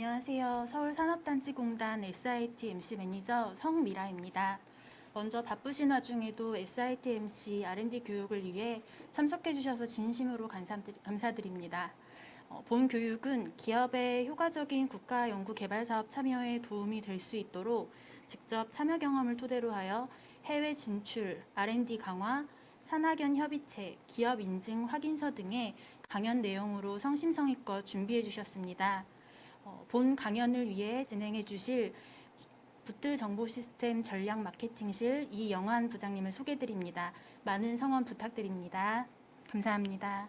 안녕하세요. 서울산업단지공단 SIT MC 매니저 성미라입니다. 먼저 바쁘신 와중에도 SIT MC R&D 교육을 위해 참석해 주셔서 진심으로 감사드립니다. 본 교육은 기업의 효과적인 국가 연구 개발 사업 참여에 도움이 될 수 있도록 직접 참여 경험을 토대로 하여 해외 진출, R&D 강화, 산학연 협의체, 기업 인증 확인서 등의 강연 내용으로 성심성의껏 준비해 주셨습니다. 본 강연을 위해 진행해 주실 붙들 정보시스템 전략 마케팅실 이영환 부장님을 소개해 드립니다. 많은 성원 부탁드립니다. 감사합니다.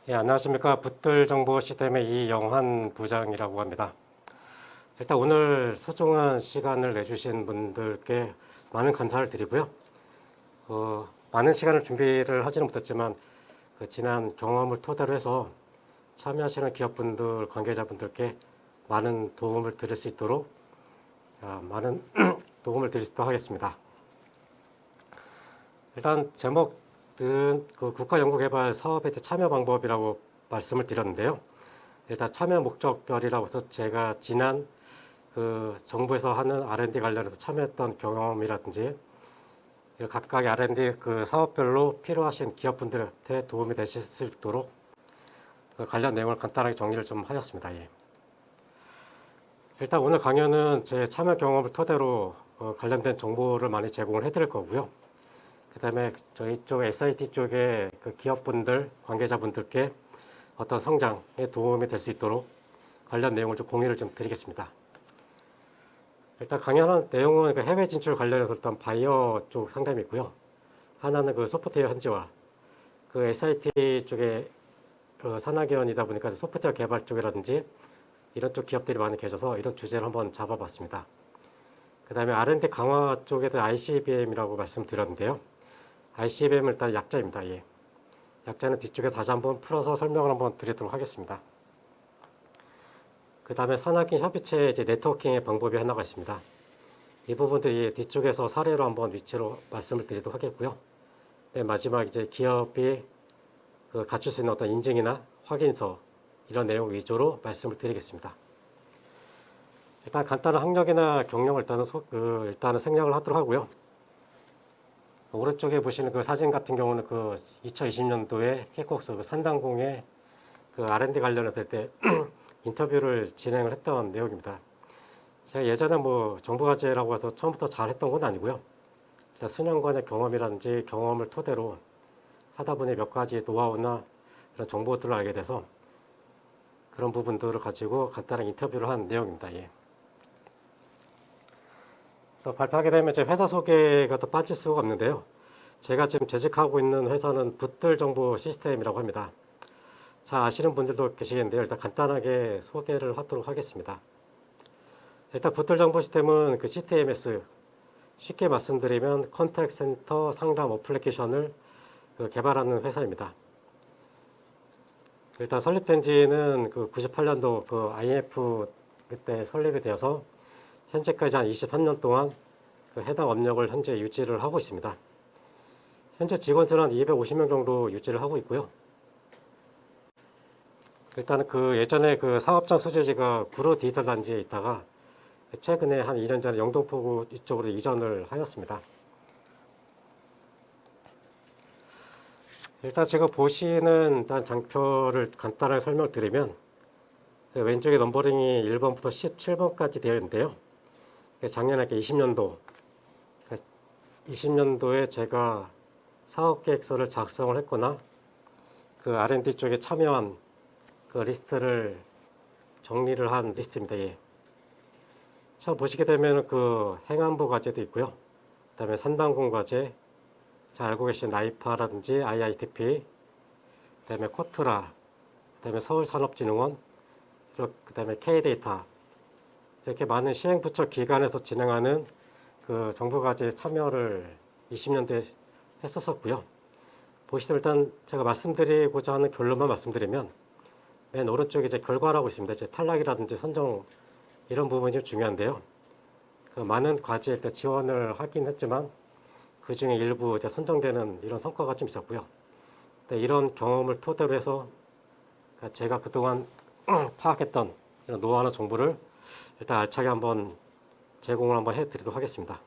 예, 안녕하십니까. 붙들 정보 시스템의 이영환 부장이라고 합니다. 일단 오늘 소중한 시간을 내주신 분들께 많은 감사를 드리고요. 많은 시간을 준비를 하지는 못했지만 지난 경험을 토대로 해서 참여하시는 기업분들, 관계자분들께 많은 도움을 드릴 수 있도록 많은 도움을 드릴 수 있도록 하겠습니다. 일단 제목은 그 국가연구개발 사업의 참여 방법이라고 말씀을 드렸는데요. 일단 참여 목적별이라고 해서 제가 지난 그 정부에서 하는 R&D 관련해서 참여했던 경험이라든지 각각의 R&D 그 사업별로 필요하신 기업분들한테 도움이 되실 수 있도록 그 관련 내용을 간단하게 정리를 좀 하였습니다. 예. 일단 오늘 강연은 제 참여 경험을 토대로 관련된 정보를 많이 제공을 해드릴 거고요. 그 다음에 저희 쪽 SIT 쪽의 그 기업분들, 관계자분들께 어떤 성장에 도움이 될 수 있도록 관련 내용을 좀 공유를 좀 드리겠습니다. 일단 강연하는 내용은 그 해외 진출 관련해서 일단 바이어 쪽 상담이 있고요. 하나는 그 소프트웨어 현지화, 그 SIT 쪽에 산학연이다 보니까 소프트웨어 개발 쪽이라든지 이런 쪽 기업들이 많이 계셔서 이런 주제를 한번 잡아봤습니다. 그 다음에 R&D 강화 쪽에서 ICBM이라고 말씀드렸는데요. ICBM은 일단 약자입니다. 예. 약자는 뒤쪽에 다시 한번 풀어서 설명을 한번 드리도록 하겠습니다. 그 다음에 산학인 협의체 이제 네트워킹의 방법이 하나가 있습니다. 이 부분들이 뒤쪽에서 사례로 한번 위치로 말씀을 드리도록 하겠고요. 네, 마지막 이제 기업이 그 갖출 수 있는 어떤 인증이나 확인서 이런 내용 위주로 말씀을 드리겠습니다. 일단 간단한 학력이나 경력을 일단은 생략을 하도록 하고요. 오른쪽에 보시는 그 사진 같은 경우는 그 2020년도에 킥콕스 그 산당공의 그 R&D 관련해서 때 인터뷰를 진행을 했던 내용입니다. 제가 예전에 뭐 정부과제라고 해서 처음부터 잘 했던 건 아니고요. 일단 수년간의 경험이라든지 경험을 토대로 하다 보니 몇 가지 노하우나 그런 정보들을 알게 돼서 그런 부분들을 가지고 간단한 인터뷰를 한 내용입니다. 예. 발표하게 되면 제 회사 소개가 또 빠질 수가 없는데요. 제가 지금 재직하고 있는 회사는 붙들 정보 시스템이라고 합니다. 잘 아시는 분들도 계시겠는데요. 일단 간단하게 소개를 하도록 하겠습니다. 일단 붙들 정보 시스템은 그 CTMS, 쉽게 말씀드리면 컨택트 센터 상담 어플리케이션을 개발하는 회사입니다. 일단 설립된 지는 그 98년도 그 IMF 그때 설립이 되어서 현재까지 한 23년 동안 그 해당 업력을 현재 유지를 하고 있습니다. 현재 직원들은 한 250명 정도 유지를 하고 있고요. 일단은 그 예전에 그 사업장 소재지가 구로 디지털 단지에 있다가 최근에 한 2년 전에 영등포구 이쪽으로 이전을 하였습니다. 일단 제가 보시는 일단 장표를 간단하게 설명을 드리면 왼쪽에 넘버링이 1번부터 17번까지 되어 있는데요. 작년에 20년도에 제가 사업계획서를 작성을 했거나 그 R&D 쪽에 참여한 그 리스트를 정리를 한 리스트입니다. 예. 처음 보시게 되면 그 행안부 과제도 있고요. 그 다음에 산단공 과제, 잘 알고 계신 나이파라든지 IITP, 그 다음에 코트라, 그다음에 서울산업진흥원, 그다음에 K데이터 이렇게 많은 시행부처 기관에서 진행하는 그 정부과제 참여를 20년도에 했었었고요. 보시면 일단 제가 말씀드리고자 하는 결론만 말씀드리면 맨 오른쪽에 이제 결과라고 있습니다. 이제 탈락이라든지 선정 이런 부분이 좀 중요한데요. 그 많은 과제에 일단 지원을 하긴 했지만 그 중에 일부 이제 선정되는 이런 성과가 좀 있었고요. 이런 경험을 토대로 해서 제가 그동안 파악했던 이런 노하우나 정보를 일단 알차게 한번 제공을 한번 해드리도록 하겠습니다.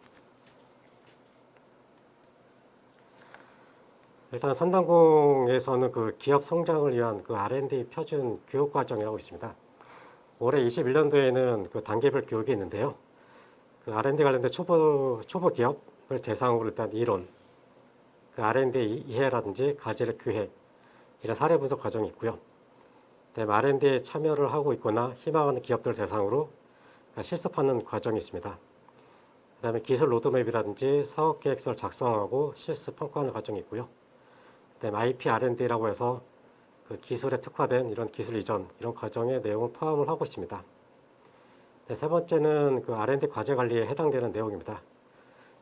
일단 산단공에서는 그 기업 성장을 위한 그 R&D 표준 교육 과정이라고 있습니다. 올해 21년도에는 그 단계별 교육이 있는데요. 그 R&D 관련된 초보 기업을 대상으로 일단 이론, 그 R&D 이해라든지 과제의 기획 이런 사례 분석 과정이 있고요. 그다음에 R&D에 참여를 하고 있거나 희망하는 기업들 대상으로 실습하는 과정이 있습니다. 그다음에 기술 로드맵이라든지 사업 계획서를 작성하고 실습 평가하는 과정이 있고요. 그다음에 IP R&D라고 해서 그 기술에 특화된 이런 기술 이전 이런 과정의 내용을 포함을 하고 있습니다. 세 번째는 그 R&D 과제 관리에 해당되는 내용입니다.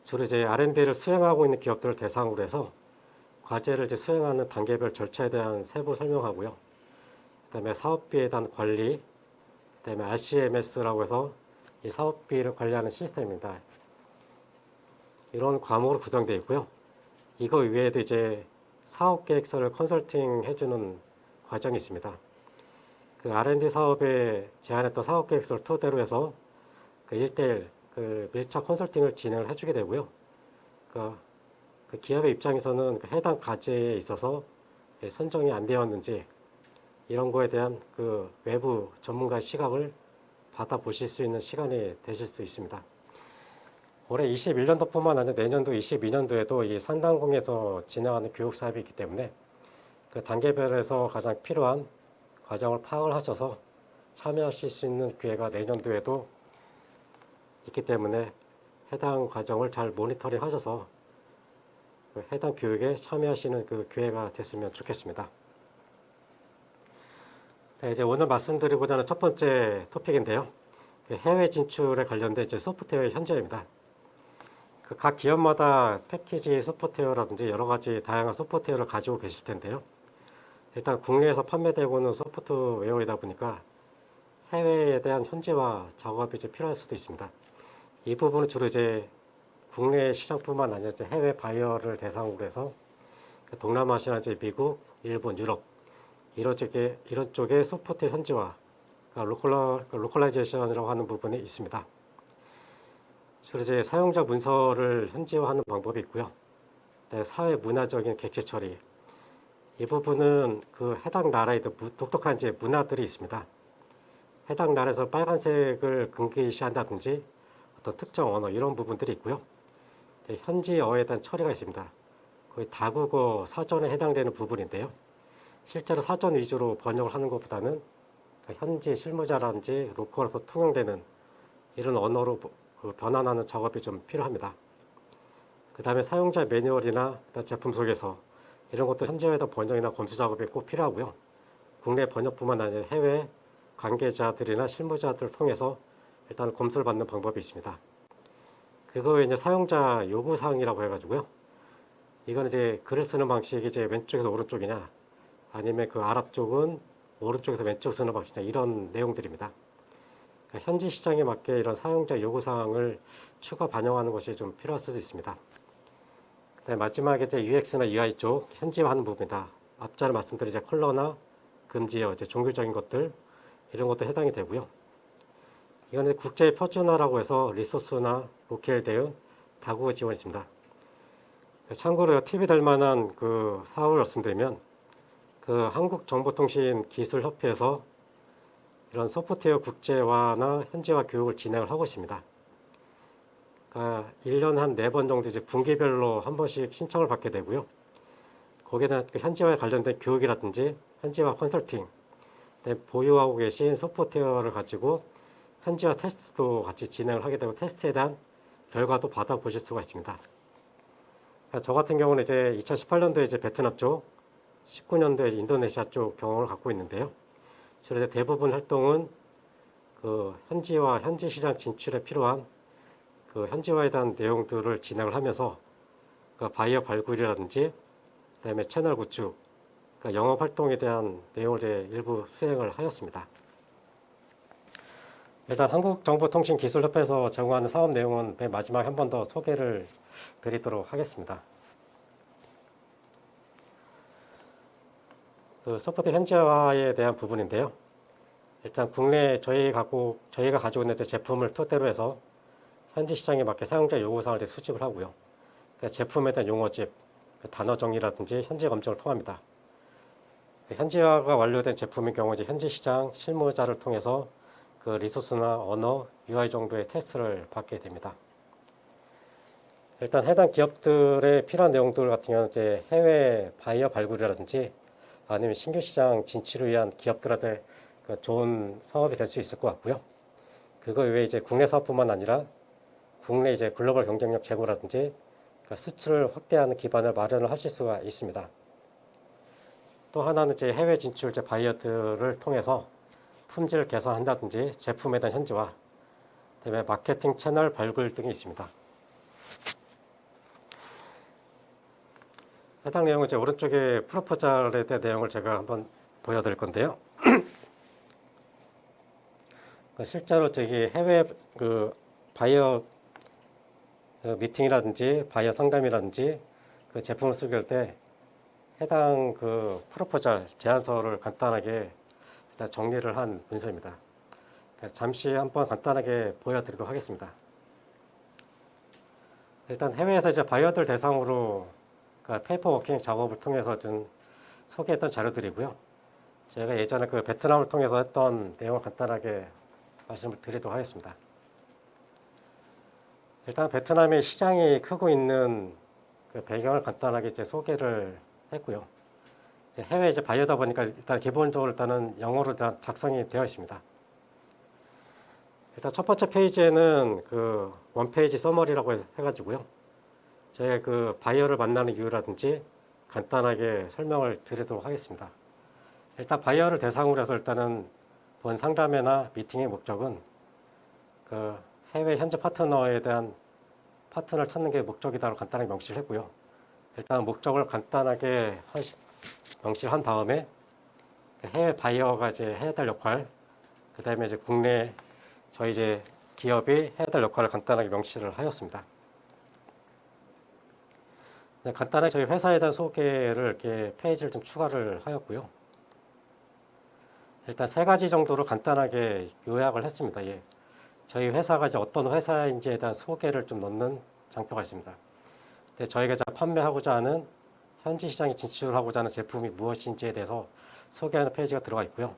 주로 이제 R&D를 수행하고 있는 기업들을 대상으로 해서 과제를 이제 수행하는 단계별 절차에 대한 세부 설명하고요. 그다음에 사업비에 대한 관리, 그다음에 RCMS라고 해서 이 사업비를 관리하는 시스템입니다. 이런 과목으로 구성되어 있고요. 이거 외에도 이제 사업계획서를 컨설팅 해주는 과정이 있습니다. 그 R&D 사업에 제안했던 사업계획서를 토대로 해서 그 1대1 그 밀착 컨설팅을 진행을 해주게 되고요. 그 기업의 입장에서는 그 해당 과제에 있어서 선정이 안 되었는지 이런 거에 대한 그 외부 전문가의 시각을 받아보실 수 있는 시간이 되실 수 있습니다. 올해 21년도뿐만 아니라 내년도 22년도에도 이 산단공에서 진행하는 교육 사업이 있기 때문에 그 단계별에서 가장 필요한 과정을 파악을 하셔서 참여하실 수 있는 기회가 내년도에도 있기 때문에 해당 과정을 잘 모니터링 하셔서 그 해당 교육에 참여하시는 그 기회가 됐으면 좋겠습니다. 네, 이제 오늘 말씀드리고자 하는 첫 번째 토픽인데요. 그 해외 진출에 관련된 이제 소프트웨어 현재입니다. 그 각 기업마다 패키지 소프트웨어라든지 여러 가지 다양한 소프트웨어를 가지고 계실 텐데요. 일단 국내에서 판매되고는 소프트웨어이다 보니까 해외에 대한 현지화 작업이 이제 필요할 수도 있습니다. 이 부분은 주로 이제 국내 시장뿐만 아니라 이제 해외 바이어를 대상으로 해서 동남아시아, 이제 미국, 일본, 유럽 이런 쪽에 소프트웨어 현지화, 로컬라이제이션이라고 하는 부분이 있습니다. 주로 이제 사용자 문서를 현지화하는 방법이 있고요. 사회 문화적인 객체 처리 이 부분은 그 해당 나라의 독특한 이제 문화들이 있습니다. 해당 나라에서 빨간색을 금기시한다든지 어떤 특정 언어 이런 부분들이 있고요. 현지어에 대한 처리가 있습니다. 거의 다국어 사전에 해당되는 부분인데요. 실제로 사전 위주로 번역을 하는 것보다는 현지 실무자라든지 로컬에서 통용되는 이런 언어로 변환하는 작업이 좀 필요합니다. 그 다음에 사용자 매뉴얼이나 제품 속에서 이런 것도 현지화에다 번역이나 검수 작업이 꼭 필요하고요. 국내 번역뿐만 아니라 해외 관계자들이나 실무자들을 통해서 일단 검수를 받는 방법이 있습니다. 그거 외에 이제 사용자 요구 사항이라고 해가지고요. 이건 이제 글을 쓰는 방식이 이제 왼쪽에서 오른쪽이냐, 아니면 그 아랍 쪽은 오른쪽에서 왼쪽 쓰는 방식이냐 이런 내용들입니다. 그러니까 현지 시장에 맞게 이런 사용자 요구 사항을 추가 반영하는 것이 좀 필요할 수도 있습니다. 그다음에 마지막에 이제 UX나 UI 쪽 현지화하는 부분이다. 앞전에 말씀드린 이제 컬러나 금지어, 이제 종교적인 것들 이런 것도 해당이 되고요. 이거는 국제 표준화라고 해서 리소스나 로컬 대응, 다국어 지원이 있습니다. 참고로 팁이 될 만한 그 사업을 말씀드리면 그 한국정보통신기술협회에서 이런 소프트웨어 국제화나 현지화 교육을 진행을 하고 있습니다. 그러니까 1년에 한 4번 정도 이제 분기별로 한 번씩 신청을 받게 되고요. 거기에 대한 그 현지화에 관련된 교육이라든지 현지화 컨설팅, 보유하고 계신 소프트웨어를 가지고 현지화 테스트도 같이 진행을 하게 되고 테스트에 대한 결과도 받아보실 수가 있습니다. 그러니까 저 같은 경우는 이제 2018년도에 이제 베트남 쪽, 19년도에 인도네시아 쪽 경험을 갖고 있는데요. 주로 대부분 활동은 그 현지화, 현지 시장 진출에 필요한 그 현지화에 대한 내용들을 진행을 하면서 그 바이어 발굴이라든지 그다음에 채널 구축, 그러니까 영업 활동에 대한 내용을 이제 일부 수행을 하였습니다. 일단 한국정보통신기술협회에서 제공하는 사업 내용은 맨 마지막에 한 번 더 소개를 드리도록 하겠습니다. 그 소프트 현지화에 대한 부분인데요. 일단 국내 저희가 가지고 있는 제품을 토대로 해서 현지 시장에 맞게 사용자 요구사항을 이제 수집을 하고요. 그러니까 제품에 대한 용어집, 그 단어 정리라든지 현지 검증을 통합니다. 현지화가 완료된 제품의 경우 이제 현지 시장 실무자를 통해서 그 리소스나 언어, UI 정도의 테스트를 받게 됩니다. 일단 해당 기업들의 필요한 내용들 같은 경우는 이제 해외 바이어 발굴이라든지 아니면 신규 시장 진출을 위한 기업들한테 그 좋은 사업이 될 수 있을 것 같고요. 그거 외에 이제 국내 사업뿐만 아니라 국내 이제 글로벌 경쟁력 제고라든지 그러니까 수출을 확대하는 기반을 마련을 하실 수가 있습니다. 또 하나는 이제 해외 진출 바이어들을 통해서 품질 개선한다든지 제품에 대한 현지화, 그다음에 마케팅 채널 발굴 등이 있습니다. 해당 내용은 이제 오른쪽에 프로포절에 대한 내용을 제가 한번 보여드릴 건데요. 실제로 저기 해외 그 바이어 미팅이라든지 바이어 상담이라든지 그 제품을 수기할 때 해당 그 프로포절 제안서를 간단하게 일단 정리를 한 문서입니다. 잠시 한번 간단하게 보여드리도록 하겠습니다. 일단 해외에서 이제 바이어들 대상으로 그러니까 페이퍼 워킹 작업을 통해서 좀 소개했던 자료들이고요. 제가 예전에 그 베트남을 통해서 했던 내용을 간단하게 말씀을 드리도록 하겠습니다. 일단 베트남의 시장이 크고 있는 그 배경을 간단하게 이제 소개를 했고요. 해외 이제 바이어다 보니까 일단 기본적으로 일단은 영어로 일단 작성이 되어 있습니다. 일단 첫 번째 페이지에는 그 원페이지 서머리라고 해가지고요. 저희 그 바이어를 만나는 이유라든지 간단하게 설명을 드리도록 하겠습니다. 일단 바이어를 대상으로 해서 일단은 본 상담회나 미팅의 목적은 그 해외 현지 파트너에 대한 파트너를 찾는 게 목적이다라고 간단하게 명시를 했고요. 일단 목적을 간단하게 명시를 한 다음에 해외 바이어가 이제 해야 될 역할, 그 다음에 이제 국내 저희 이제 기업이 해야 될 역할을 간단하게 명시를 하였습니다. 간단하게 저희 회사에 대한 소개를 이렇게 페이지를 좀 추가를 하였고요. 일단 세 가지 정도로 간단하게 요약을 했습니다. 예. 저희 회사가 이제 어떤 회사인지에 대한 소개를 좀 넣는 장표가 있습니다. 근데 저희가 판매하고자 하는 현지 시장에 진출하고자 하는 제품이 무엇인지에 대해서 소개하는 페이지가 들어가 있고요.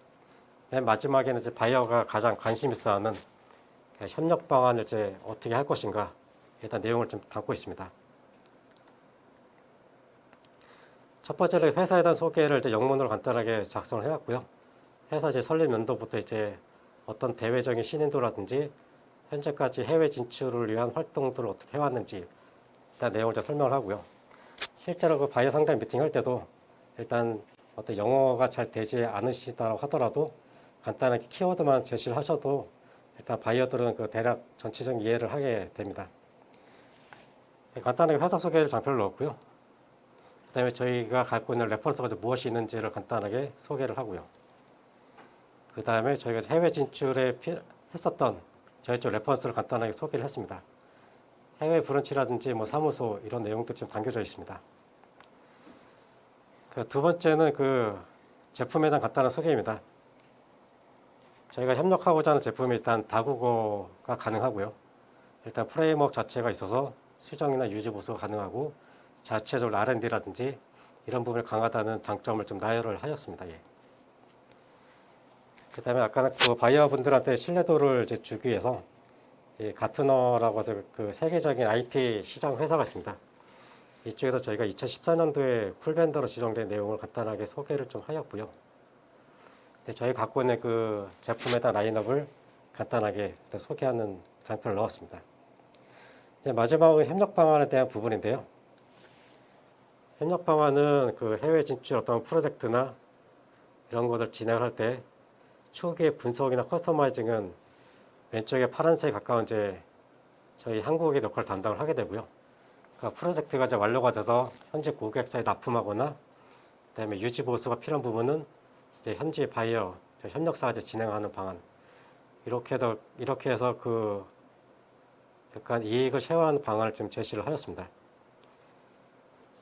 맨 마지막에는 이제 바이어가 가장 관심 있어하는 협력 방안을 이제 어떻게 할 것인가 일단 내용을 좀 담고 있습니다. 첫 번째로 회사에 대한 소개를 이제 영문으로 간단하게 작성을 해왔고요. 회사 이제 설립 연도부터 이제 어떤 대외적인 신인도라든지 현재까지 해외 진출을 위한 활동들을 어떻게 해왔는지 일단 내용을 좀 설명을 하고요. 실제로 그 바이어 상담 미팅 할 때도 일단 어떤 영어가 잘 되지 않으시다고 하더라도 간단하게 키워드만 제시를 하셔도 일단 바이어들은 그 대략 전체적인 이해를 하게 됩니다. 간단하게 회사 소개를 장표를 넣었고요. 그 다음에 저희가 갖고 있는 레퍼런스가 무엇이 있는지를 간단하게 소개를 하고요. 그 다음에 저희가 해외 진출에 했었던 저희 쪽 레퍼런스를 간단하게 소개를 했습니다. 해외 브런치라든지 뭐 사무소 이런 내용도 좀 담겨져 있습니다. 그 두 번째는 그 제품에 대한 간단한 소개입니다. 저희가 협력하고자 하는 제품이 일단 다국어가 가능하고요. 일단 프레임워크 자체가 있어서 수정이나 유지 보수가 가능하고 자체적으로 R&D라든지 이런 부분이 강하다는 장점을 좀 나열을 하였습니다. 예. 그 다음에 아까 그 바이어 분들한테 신뢰도를 이제 주기 위해서 가트너라고 그 세계적인 IT 시장 회사가 있습니다. 이쪽에서 저희가 2014년도에 쿨벤더로 지정된 내용을 간단하게 소개를 좀 하였고요. 저희 갖고 있는 그 제품에 대한 라인업을 간단하게 소개하는 장표를 넣었습니다. 이제 마지막으로 협력 방안에 대한 부분인데요. 협력 방안은 그 해외 진출 어떤 프로젝트나 이런 것을 진행할 때 초기의 분석이나 커스터마이징은 왼쪽에 파란색에 가까운 이제 저희 한국의 역할을 담당을 하게 되고요. 그러니까 프로젝트가 이제 완료가 돼서 현재 고객사에 납품하거나 그다음에 유지 보수가 필요한 부분은 이제 현지 바이어 협력사가 이제 진행하는 방안 이렇게 해서 그 약간 이익을 쉐어하는 방안을 좀 제시를 하였습니다.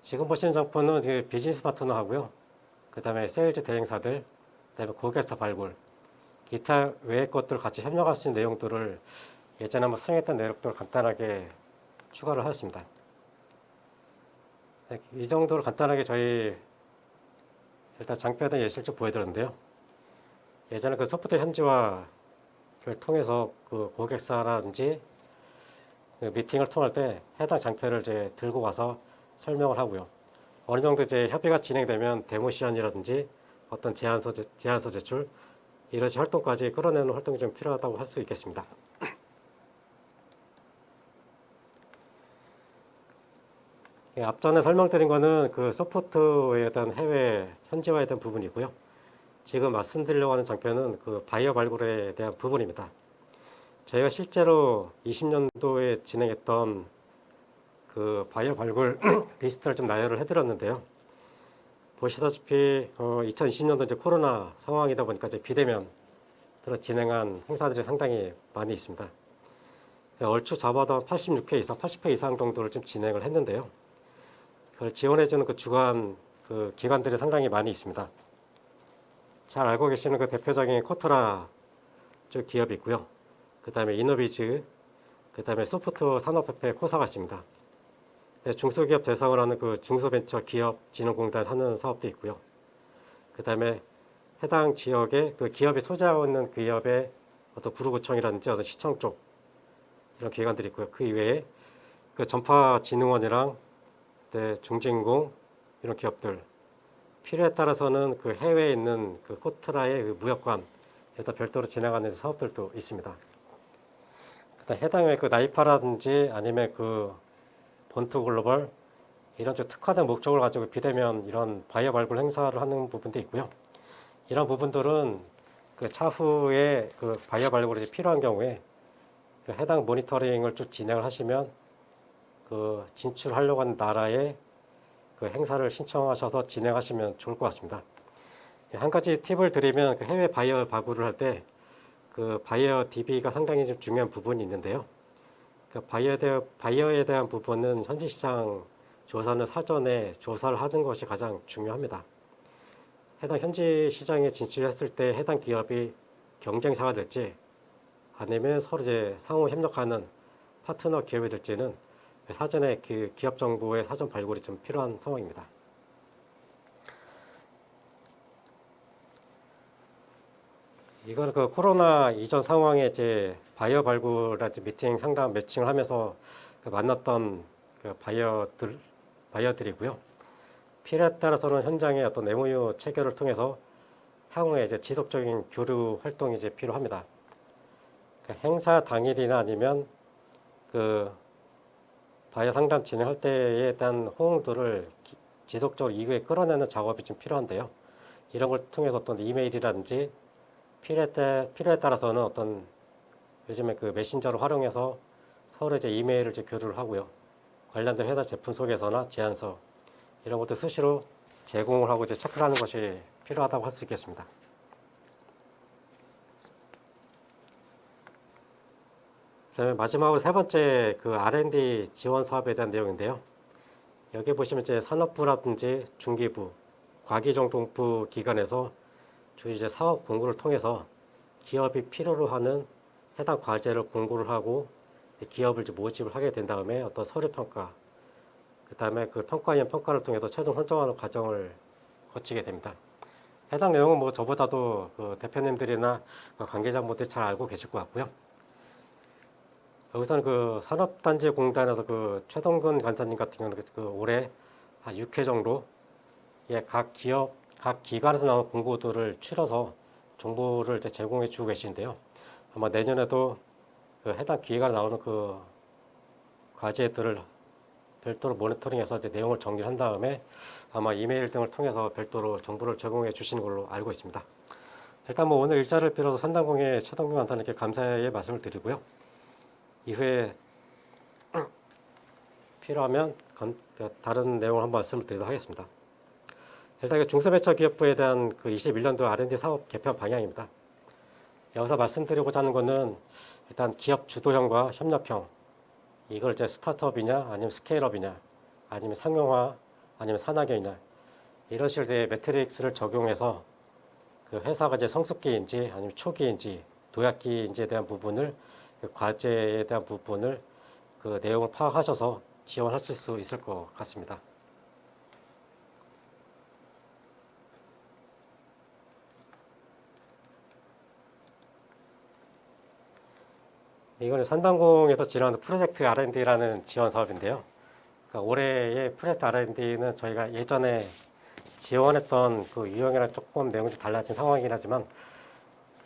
지금 보시는 장표는 비즈니스 파트너하고요. 그다음에 세일즈 대행사들, 그다음에 고객사 발굴, 기타 외의 것들을 같이 협력할 수 있는 내용들을 예전에 한번 수행했던 내용들을 간단하게 추가를 하였습니다. 네, 이 정도로 간단하게 저희 일단 장표에 대한 예시를 좀 보여드렸는데요. 예전에 그 소프트웨어 현지화를 통해서 그 고객사라든지 그 미팅을 통할 때 해당 장표를 이제 들고 가서 설명을 하고요. 어느 정도 이제 협의가 진행되면 데모 시연이라든지 어떤 제안서 제출 이런 활동까지 끌어내는 활동이 좀 필요하다고 할 수 있겠습니다. 예, 앞전에 설명드린 거는 그 소프트웨어에 대한 해외 현지화에 대한 부분이고요. 지금 말씀드리려고 하는 장표는 그 바이어 발굴에 대한 부분입니다. 저희가 실제로 20년도에 진행했던 그 바이어 발굴 리스트를 좀 나열을 해드렸는데요. 보시다시피 2020년도 이제 코로나 상황이다 보니까 이제 비대면으로 진행한 행사들이 상당히 많이 있습니다. 얼추 잡아도 86회 이상, 80회 이상 정도를 좀 진행을 했는데요. 그걸 지원해주는 그 주관 그 기관들이 상당히 많이 있습니다. 잘 알고 계시는 그 대표적인 코트라 쪽 기업이 있고요. 그 다음에 이노비즈, 그 다음에 소프트 산업협회 코사가 있습니다. 네, 중소기업 대상을 하는 그 중소벤처기업진흥공단 하는 사업도 있고요. 그 다음에 해당 지역에 그 기업이 소재하고 있는 그 기업의 어떤 구로구청이라든지 어떤 시청 쪽 이런 기관들이 있고요. 그 이외에 그 전파진흥원이랑 네, 중진공 이런 기업들 필요에 따라서는 그 해외에 있는 그 코트라의 그 무역관에다 별도로 진행하는 사업들도 있습니다. 그다음 해당의 그 나이파라든지 아니면 그 본투 글로벌 이런 쪽 특화된 목적을 가지고 비대면 이런 바이어 발굴 행사를 하는 부분도 있고요. 이런 부분들은 그 차후에 그 바이어 발굴이 필요한 경우에 그 해당 모니터링을 쭉 진행을 하시면 그 진출하려고 하는 나라에 그 행사를 신청하셔서 진행하시면 좋을 것 같습니다. 한 가지 팁을 드리면 그 해외 바이어 발굴을 할 때 그 바이어 DB가 상당히 좀 중요한 부분이 있는데요. 그 바이어에 대한 부분은 현지 시장 조사는 사전에 조사를 하는 것이 가장 중요합니다. 해당 현지 시장에 진출했을 때 해당 기업이 경쟁사가 될지 아니면 서로 이제 상호 협력하는 파트너 기업이 될지는 사전에 그 기업 정보의 사전 발굴이 좀 필요한 상황입니다. 이건 그 코로나 이전 상황에 이제 바이어 발굴이라든지 미팅 상담 매칭을 하면서 그 만났던 그 바이어들이고요. 필요에 따라서는 현장의 어떤 MOU 체결을 통해서 향후에 이제 지속적인 교류 활동이 이제 필요합니다. 그 행사 당일이나 아니면 그 바이어 상담 진행할 때에 대한 호응도를 지속적으로 이후에 끌어내는 작업이 좀 필요한데요. 이런 걸 통해서 어떤 이메일이라든지 필요에 따라서는 어떤 요즘에 그 메신저를 활용해서 서로 이제 이메일을 이제 교류를 하고요. 관련된 회사 제품 소개서나 제안서 이런 것도 수시로 제공을 하고 이제 체크를 하는 것이 필요하다고 할 수 있겠습니다. 그다음에 마지막으로 세 번째 그 R&D 지원 사업에 대한 내용인데요. 여기 보시면 이제 산업부라든지 중기부, 과기정통부 기관에서 주 이제 사업 공고를 통해서 기업이 필요로 하는 해당 과제를 공고를 하고 기업을 이제 모집을 하게 된 다음에 어떤 서류 평가, 그 다음에 그 평가위원 평가를 통해서 최종 선정하는 과정을 거치게 됩니다. 해당 내용은 뭐 저보다도 그 대표님들이나 관계자분들이 잘 알고 계실 것 같고요. 여기서는 그 산업단지공단에서 그 최동근 간사님 같은 경우는 그 올해 한 6회 정도 각 기업, 각 기관에서 나온 공고들을 추려서 정보를 이제 제공해 주고 계시는데요. 아마 내년에도 그 해당 기관에 나오는 그 과제들을 별도로 모니터링해서 이제 내용을 정리한 다음에 아마 이메일 등을 통해서 별도로 정보를 제공해 주시는 걸로 알고 있습니다. 일단 뭐 오늘 일자를 빌어서 산단공의 최동규 원장님께 감사의 말씀을 드리고요. 이후에 필요하면 다른 내용을 한번 말씀을 드리도록 하겠습니다. 일단 중소벤처기업부에 대한 그 21년도 R&D 사업 개편 방향입니다. 여기서 말씀드리고자 하는 것은 일단 기업 주도형과 협력형, 이걸 이제 스타트업이냐 아니면 스케일업이냐 아니면 상용화 아니면 산학형이냐, 이런 식의 매트릭스를 적용해서 그 회사가 이제 성숙기인지 아니면 초기인지 도약기인지에 대한 부분을, 그 과제에 대한 부분을 그 내용을 파악하셔서 지원하실 수 있을 것 같습니다. 이거는 산단공에서 진행하는 프로젝트 R&D라는 지원 사업인데요. 그러니까 올해의 프로젝트 R&D는 저희가 예전에 지원했던 그 유형이랑 조금 내용이 달라진 상황이긴 하지만,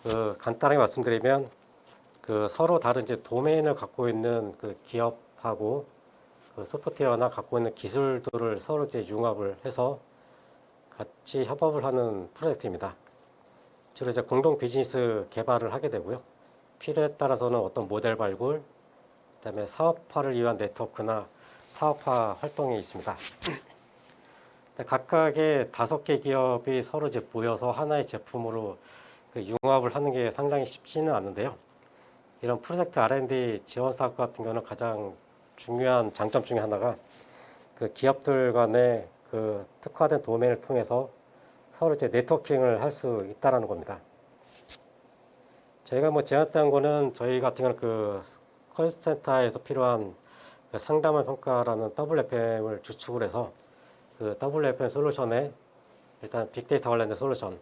그 간단하게 말씀드리면 그 서로 다른 이제 도메인을 갖고 있는 그 기업하고 그 소프트웨어나 갖고 있는 기술들을 서로 이제 융합을 해서 같이 협업을 하는 프로젝트입니다. 주로 이제 공동 비즈니스 개발을 하게 되고요. 필요에 따라서는 어떤 모델 발굴, 그다음에 사업화를 위한 네트워크나 사업화 활동이 있습니다. 각각의 5개 기업이 서로 이제 모여서 하나의 제품으로 그 융합을 하는 게 상당히 쉽지는 않은데요. 이런 프로젝트 R&D 지원 사업 같은 경우는 가장 중요한 장점 중에 하나가 그 기업들 간의 그 특화된 도메인을 통해서 서로 이제 네트워킹을 할 수 있다라는 겁니다. 저희가 뭐 제안한 거는 저희 같은 경우는 그 콜센터에서 필요한 그 상담을 평가라는 WFM을 주축을 해서 그 WFM 솔루션에 일단 빅데이터 관련된 솔루션,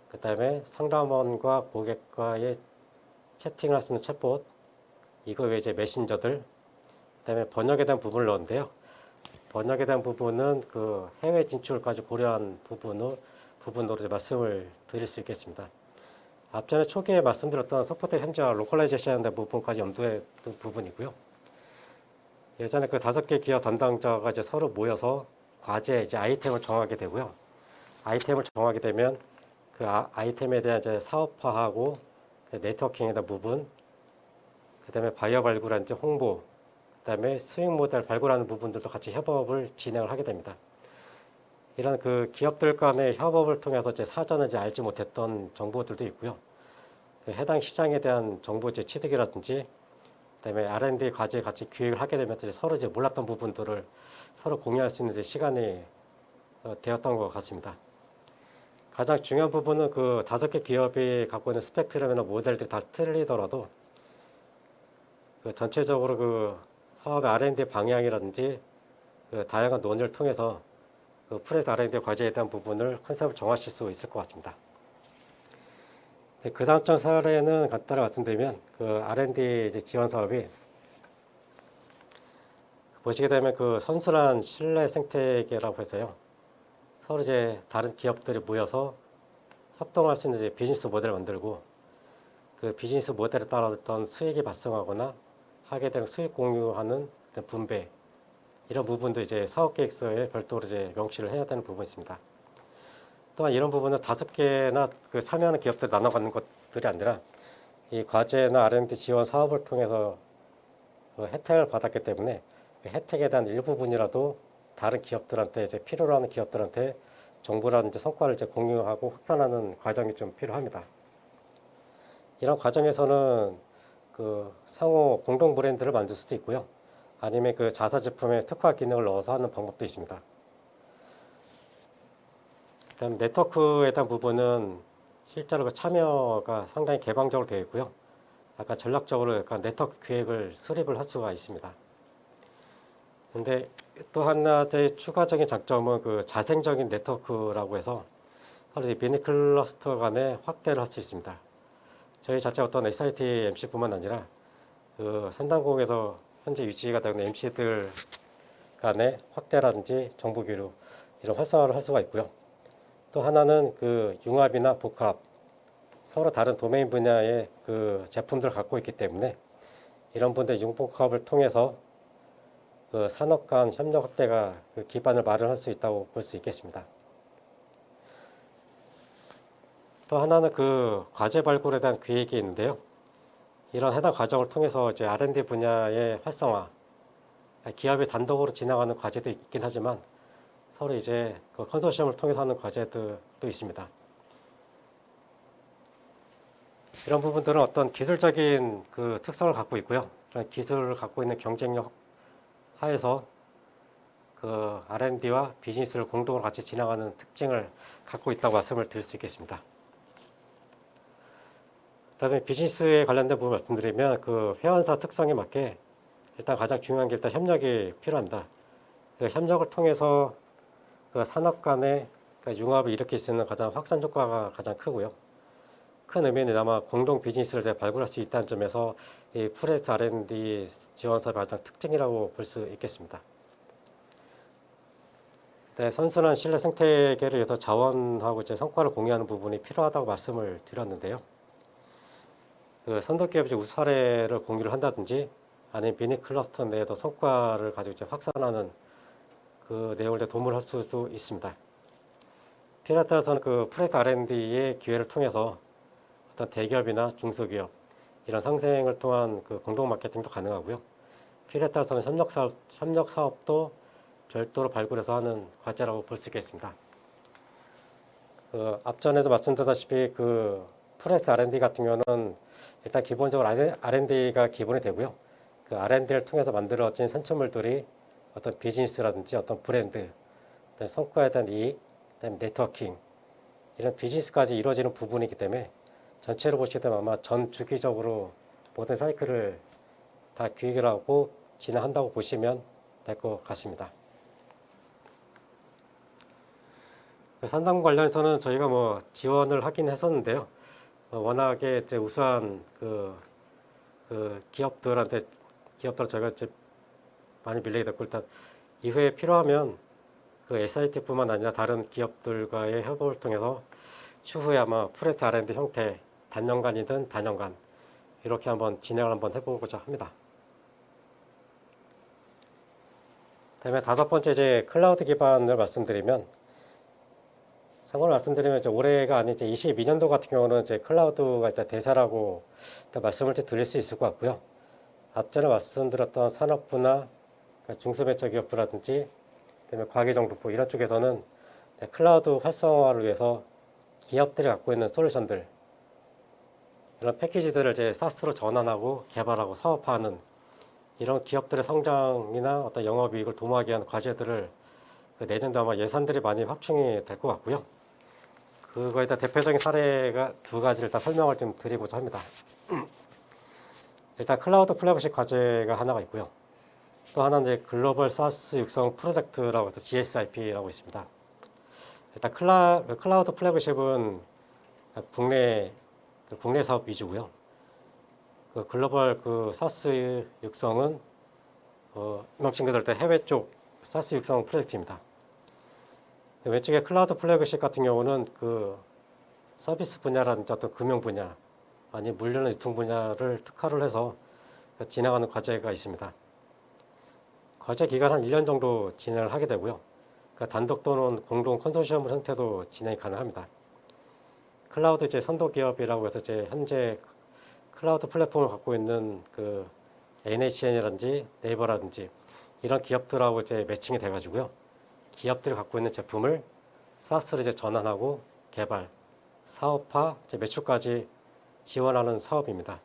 그 다음에 상담원과 고객과의 채팅할 수 있는 챗봇, 이거 외에 이제 메신저들, 그 다음에 번역에 대한 부분을 넣었는데요. 번역에 대한 부분은 그 해외 진출까지 고려한 부분으로 이제 말씀을 드릴 수 있겠습니다. 앞전에 초기에 말씀드렸던 서포트 현지화 로컬라이제이션 부분까지 염두에 둔 부분이고요. 예전에 그 5개 기업 담당자가 이제 서로 모여서 과제 이제 아이템을 정하게 되고요. 아이템을 정하게 되면 그 아이템에 대한 이제 사업화하고 그 네트워킹에 대한 부분, 그다음에 바이어 발굴한지 홍보, 그다음에 수익 모델 발굴하는 부분들도 같이 협업을 진행을 하게 됩니다. 이런 그 기업들 간의 협업을 통해서 이제 사전에 이제 알지 못했던 정보들도 있고요. 그 해당 시장에 대한 정보 이제 취득이라든지, 그다음에 R&D 과제 같이 기획을 하게 되면서 이제 서로 이제 몰랐던 부분들을 서로 공유할 수 있는 이제 시간이 되었던 것 같습니다. 가장 중요한 부분은 그 5개 기업이 갖고 있는 스펙트럼이나 모델들이 다 틀리더라도 그 전체적으로 그 사업의 R&D 방향이라든지 그 다양한 논의를 통해서 그 프로젝트 R&D 과제에 대한 부분을 컨셉을 정하실 수 있을 것 같습니다. 그 다음 장 사례는 간단히 말씀드리면 그 R&D 이제 지원 사업이 보시게 되면 그 선순환 신뢰 생태계라고 해서요. 서로 이제 다른 기업들이 모여서 협동할 수 있는 이제 비즈니스 모델을 만들고, 그 비즈니스 모델에 따라 어떤 수익이 발생하거나 하게 되는 수익 공유하는 분배, 이런 부분도 이제 사업 계획서에 별도로 이제 명시를 해야 되는 부분이 있습니다. 또한 이런 부분은 5개나 그 참여하는 기업들 나눠 갖는 것들이 아니라 이 과제나 R&D 지원 사업을 통해서 그 혜택을 받았기 때문에 그 혜택에 대한 일부분이라도 다른 기업들한테 이제 필요로 하는 기업들한테 정보라든지 성과를 이제 공유하고 확산하는 과정이 좀 필요합니다. 이런 과정에서는 그 상호 공동 브랜드를 만들 수도 있고요. 아니면 그 자사 제품에 특화 기능을 넣어서 하는 방법도 있습니다. 그다음 네트워크에 대한 부분은 실제로 그 참여가 상당히 개방적으로 되어 있고요. 약간 전략적으로 약간 네트워크 기획을 수립을 할 수가 있습니다. 근데 또 하나의 추가적인 장점은 그 자생적인 네트워크라고 해서 서로 미니 클러스터 간에 확대를 할 수 있습니다. 저희 자체 어떤 SIT MC뿐만 아니라 그 산단공에서 현재 유지가 되는 MC들 간의 확대라든지 정보 교류, 이런 활성화를 할 수가 있고요. 또 하나는 그 융합이나 복합, 서로 다른 도메인 분야의 그 제품들을 갖고 있기 때문에 이런 분들 융복합을 통해서 그 산업 간 협력 확대가 그 기반을 마련할 수 있다고 볼 수 있겠습니다. 또 하나는 그 과제 발굴에 대한 계획이 있는데요. 이런 해당 과정을 통해서 이제 R&D 분야의 활성화, 기업이 단독으로 진행하는 과제도 있긴 하지만 서로 이제 그 컨소시엄을 통해서 하는 과제도 있습니다. 이런 부분들은 어떤 기술적인 그 특성을 갖고 있고요. 그런 기술을 갖고 있는 경쟁력 하에서 그 R&D와 비즈니스를 공동으로 같이 진행하는 특징을 갖고 있다고 말씀을 드릴 수 있겠습니다. 그다음에 비즈니스에 관련된 부분 말씀드리면 그 회원사 특성에 맞게 일단 가장 중요한 게 일단 협력이 필요합니다. 그 협력을 통해서 그 산업 간의 그 융합을 일으킬 수 있는 가장 확산 효과가 가장 크고요. 큰 의미는 아마 공동 비즈니스를 제가 발굴할 수 있다는 점에서 이 프로젝트 R&D 지원 사업의 가장 특징이라고 볼 수 있겠습니다. 네, 선순환 신뢰 생태계를 위해서 자원하고 이제 성과를 공유하는 부분이 필요하다고 말씀을 드렸는데요. 그 선도기업이 우수 사례를 공유를 한다든지 아니면 미니 클러스터 내에도 성과를 가지고 이제 확산하는 그 내용을 도모를 할 수도 있습니다. 필요에 따라서는 그 프로젝트 R&D의 기회를 통해서 어떤 대기업이나 중소기업 이런 상생을 통한 그 공동 마케팅도 가능하고요. 필요에 따라서는 협력 사업도 별도로 발굴해서 하는 과제라고 볼 수 있겠습니다. 그 앞전에도 말씀드렸다시피 그 프로젝트 R&D 같은 경우는 일단 기본적으로 R&D가 기본이 되고요. 그 R&D를 통해서 만들어진 산출물들이 어떤 비즈니스라든지 어떤 브랜드, 그다음에 성과에 대한 이익, 그다음에 네트워킹 이런 비즈니스까지 이루어지는 부분이기 때문에 전체로 보시게 되면 아마 전 주기적으로 모든 사이클을 다 기획을 하고 진행한다고 보시면 될 것 같습니다. 산당 관련해서는 저희가 뭐 지원을 하긴 했었는데요. 워낙에 이제 우수한 그 기업들 저희가 이제 많이 밀리게 됐고 일단 이후에 필요하면 그 SIT뿐만 아니라 다른 기업들과의 협업을 통해서 추후에 아마 프로젝트 R&D 형태 단년간이든 단연간 이렇게 한번 진행을 한번 해보고자 합니다. 그다음에 다섯 번째 이제 클라우드 기반을 말씀드리면 참고로 말씀드리면 이제 올해가 아닌 이제 22년도 같은 경우는 이제 클라우드가 일단 대세라고 일단 말씀을 드릴 수 있을 것 같고요. 앞전에 말씀드렸던 산업부나 중소벤처기업부라든지 그다음에 과기정보부 이런 쪽에서는 클라우드 활성화를 위해서 기업들이 갖고 있는 솔루션들 이런 패키지들을 이제 SaaS로 전환하고 개발하고 사업화하는 이런 기업들의 성장이나 어떤 영업이익을 도모하기 위한 과제들을 내년도 아마 예산들이 많이 확충이 될 것 같고요. 그거에 대한 대표적인 사례가 두 가지를 다 설명을 좀 드리고자 합니다. 일단 클라우드 플래그십 과제가 하나가 있고요. 또 하나는 이제 글로벌 SaaS 육성 프로젝트라고 해서 GSIP라고 있습니다. 일단 클라우드 플래그십은 국내 사업 위주고요. 그 글로벌 그 SaaS 육성은 명칭 그대로 해외 쪽 SaaS 육성 프로젝트입니다. 왼쪽에 클라우드 플래그십 같은 경우는 그 서비스 분야라든지 어떤 금융 분야 아니 물류나 유통 분야를 특화를 해서 진행하는 과제가 있습니다. 과제 기간 한 1년 정도 진행을 하게 되고요. 단독 또는 공동 컨소시엄 형태도 진행이 가능합니다. 클라우드 이제 선도 기업이라고 해서 이제 현재 클라우드 플랫폼을 갖고 있는 그 NHN이라든지 네이버라든지 이런 기업들하고 이제 매칭이 돼가지고요. 기업들이 갖고 있는 제품을 SaaS로 이제 전환하고 개발, 사업화, 이제 매출까지 지원하는 사업입니다.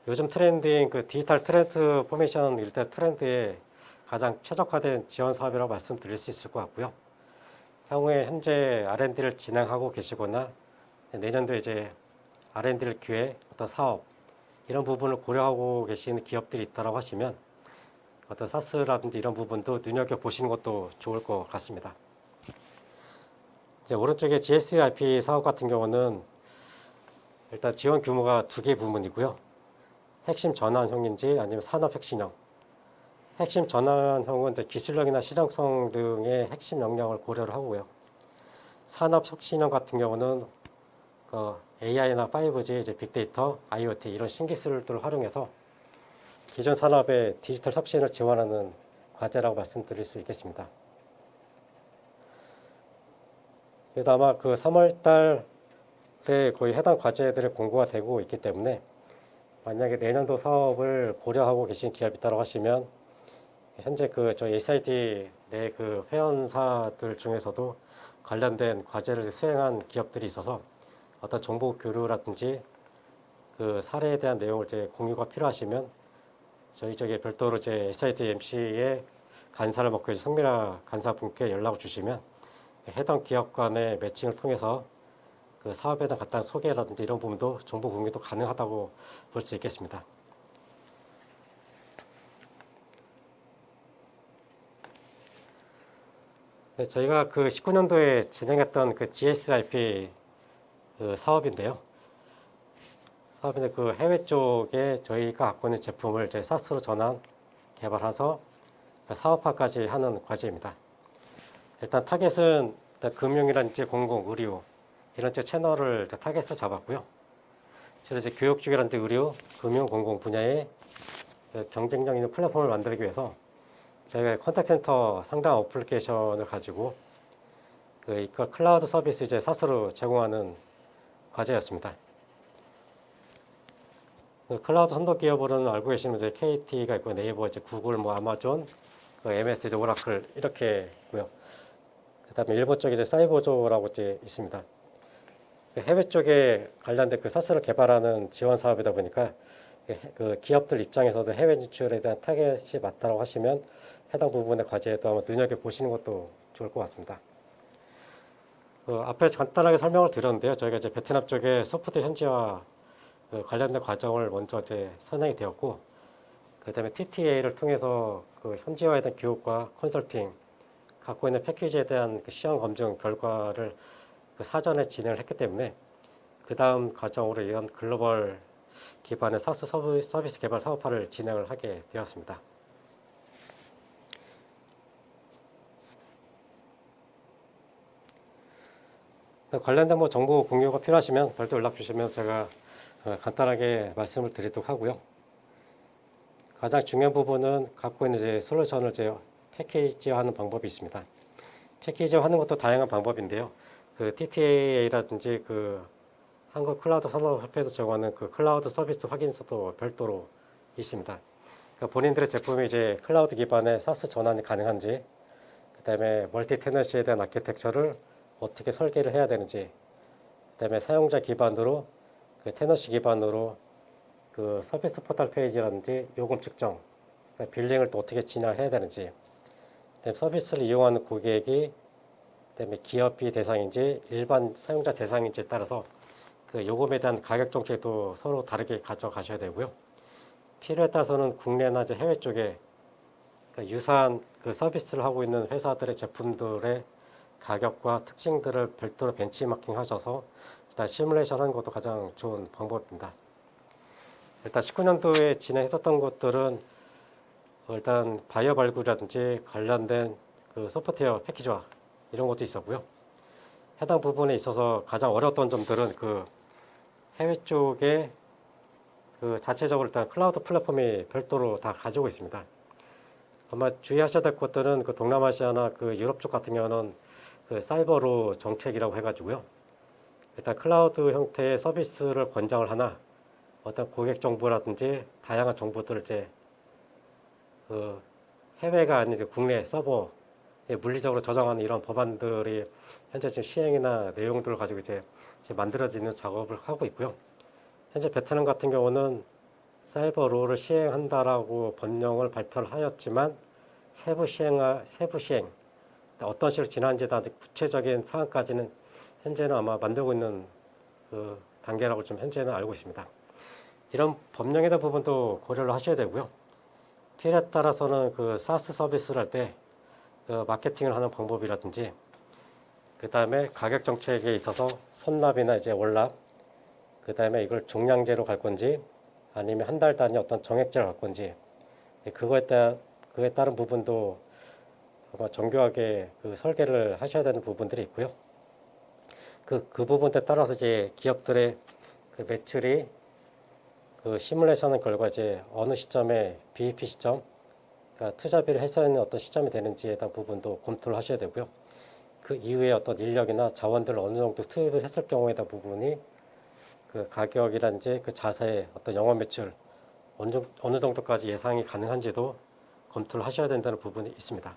요즘 트렌드인 그 디지털 트랜스포메이션 일대 트렌드에 가장 최적화된 지원 사업이라고 말씀드릴 수 있을 것 같고요. 향후에 현재 R&D를 진행하고 계시거나 내년도에 이제 R&D를 기획, 어떤 사업 이런 부분을 고려하고 계시는 기업들이 있다고 하시면 어떤 SaaS라든지 이런 부분도 눈여겨 보시는 것도 좋을 것 같습니다. 이제 오른쪽에 GSIP 사업 같은 경우는 일단 지원 규모가 두 개 부문이고요. 핵심 전환형인지 아니면 산업 혁신형. 핵심 전환형은 이제 기술력이나 시장성 등의 핵심 역량을 고려를 하고요. 산업 혁신형 같은 경우는 AI나 5G, 이제 빅데이터, IoT 이런 신기술들을 활용해서 기존 산업의 디지털 혁신을 지원하는 과제라고 말씀드릴 수 있겠습니다. 그래도 아마 그 3월달 거의 해당 과제들이 공고가 되고 있기 때문에 만약에 내년도 사업을 고려하고 계신 기업이 있다고 하시면 현재 저희 SIT 내 회원사들 중에서도 관련된 과제를 수행한 기업들이 있어서 어떤 정보 교류라든지 사례에 대한 내용을 공유가 필요하시면 저희 쪽에 별도로 SIT MC의 간사를 맡고 계신 성미라 간사분께 연락을 주시면 해당 기업 간의 매칭을 통해서 사업에 대한 간단한 소개라든지 이런 부분도 정보 공유도 가능하다고 볼 수 있겠습니다. 네, 저희가 19년도에 진행했던 GSIP 사업인데 해외 쪽에 저희가 갖고 있는 제품을 사스로 전환, 개발해서 사업화까지 하는 과제입니다. 일단 타겟은 일단 금융이라든지 공공, 의료 이런 채널을 타겟으로 잡았고요. 그래서 교육 쪽이라든지 의료, 금융, 공공 분야의 경쟁력 있는 플랫폼을 만들기 위해서 저희가 컨택센터 상담 어플리케이션을 가지고 이걸 클라우드 서비스 사스로 제공하는 과제였습니다. 클라우드 선도 기업으로는 알고 계시는 KT가 있고 네이버, 구글, 아마존, MS, 오라클 이렇게 있고요. 그다음에 일본 쪽에 사이버조라고 있습니다. 해외 쪽에 관련된 사스를 개발하는 지원 사업이다 보니까 기업들 입장에서도 해외 진출에 대한 타겟이 맞다고 하시면 해당 부분의 과제에도 한번 눈여겨 보시는 것도 좋을 것 같습니다. 앞에 간단하게 설명을 드렸는데요. 저희가 베트남 쪽에 소프트 현지화 관련된 과정을 먼저 선행이 되었고, 그다음에 TTA를 통해서 현지화에 대한 교육과 컨설팅, 갖고 있는 패키지에 대한 시험 검증 결과를 사전에 진행을 했기 때문에 그 다음 과정으로 이런 글로벌 기반의 사스 서비스 개발 사업화를 진행을 하게 되었습니다. 관련된 정보 공유가 필요하시면 별도 연락 주시면 제가 간단하게 말씀을 드리도록 하고요. 가장 중요한 부분은 갖고 있는 솔루션을 패키지화하는 방법이 있습니다. 패키지화하는 것도 다양한 방법인데요. TTA라든지 한국 클라우드 산업협회에서 제공하는 클라우드 서비스 확인서도 별도로 있습니다. 그러니까 본인들의 제품이 클라우드 기반의 사스 전환이 가능한지, 그다음에 멀티 테너시에 대한 아키텍처를 어떻게 설계를 해야 되는지, 그다음에 사용자 기반으로 테너시 기반으로 서비스 포털 페이지라든지 요금 측정, 빌링을 또 어떻게 진행해야 되는지, 그다음에 서비스를 이용하는 고객이 그다음에 기업이 대상인지 일반 사용자 대상인지에 따라서 요금에 대한 가격 정책도 서로 다르게 가져가셔야 되고요. 필요에 따라서는 국내나 해외 쪽에 유사한 서비스를 하고 있는 회사들의 제품들의 가격과 특징들을 별도로 벤치마킹 하셔서 일단 시뮬레이션 하는 것도 가장 좋은 방법입니다. 일단 19년도에 진행했었던 것들은 일단 바이어 발굴이라든지 관련된 소프트웨어 패키지화 이런 것도 있었고요. 해당 부분에 있어서 가장 어려웠던 점들은 해외 쪽에 자체적으로 일단 클라우드 플랫폼이 별도로 다 가지고 있습니다. 아마 주의하셔야 될 것들은 동남아시아나 유럽 쪽 같은 경우는 사이버로 정책이라고 해가지고요. 일단 클라우드 형태의 서비스를 권장을 하나 어떤 고객 정보라든지 다양한 정보들을 해외가 아닌 국내 서버에 물리적으로 저장하는 이런 법안들이 현재 지금 시행이나 내용들을 가지고 만들어지는 작업을 하고 있고요. 현재 베트남 같은 경우는 사이버로를 시행한다라고 번영을 발표를 하였지만 세부 시행 어떤 식으로 진행하는지에 대한 구체적인 사항까지는 현재는 아마 만들고 있는 단계라고 좀 현재는 알고 있습니다. 이런 법령에 대한 부분도 고려를 하셔야 되고요. 필요에 따라서는 사스 서비스를 할 때 마케팅을 하는 방법이라든지, 그 다음에 가격 정책에 있어서 선납이나 월납, 그 다음에 이걸 종량제로 갈 건지 아니면 한 달 단위 어떤 정액제로 갈 건지, 그에 따른 부분도 아마 정교하게 설계를 하셔야 되는 부분들이 있고요. 그 부분에 따라서 기업들의 매출이 시뮬레이션 결과 어느 시점에 BEP 시점, 그러니까 투자비를 해소하는 어떤 시점이 되는지에 대한 부분도 검토를 하셔야 되고요. 그 이후에 어떤 인력이나 자원들을 어느 정도 투입을 했을 경우에 대한 부분이 그 가격이란지 그 자사의 어떤 영업 매출 어느 정도까지 예상이 가능한지도 검토를 하셔야 된다는 부분이 있습니다.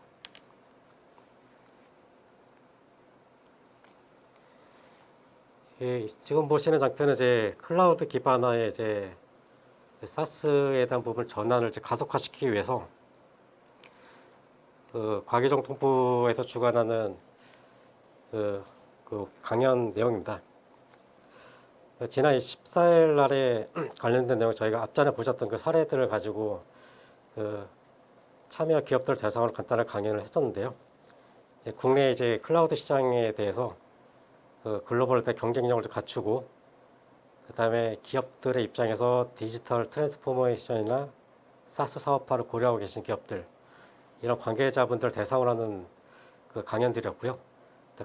지금 보시는 장표는 이제 클라우드 기반화의 이제 사스에 대한 부분 전환을 이제 가속화시키기 위해서 그 과기정통부에서 주관하는 그 강연 내용입니다. 지난 14일 날에 관련된 내용 저희가 앞전에 보셨던 그 사례들을 가지고 그 참여 기업들 대상으로 간단한 강연을 했었는데요. 국내 이제 클라우드 시장에 대해서 그 글로벌 대 경쟁력을 갖추고 그다음에 기업들의 입장에서 디지털 트랜스포메이션이나 사스 사업화를 고려하고 계신 기업들 이런 관계자분들 대상으로 하는 그 강연들이었고요.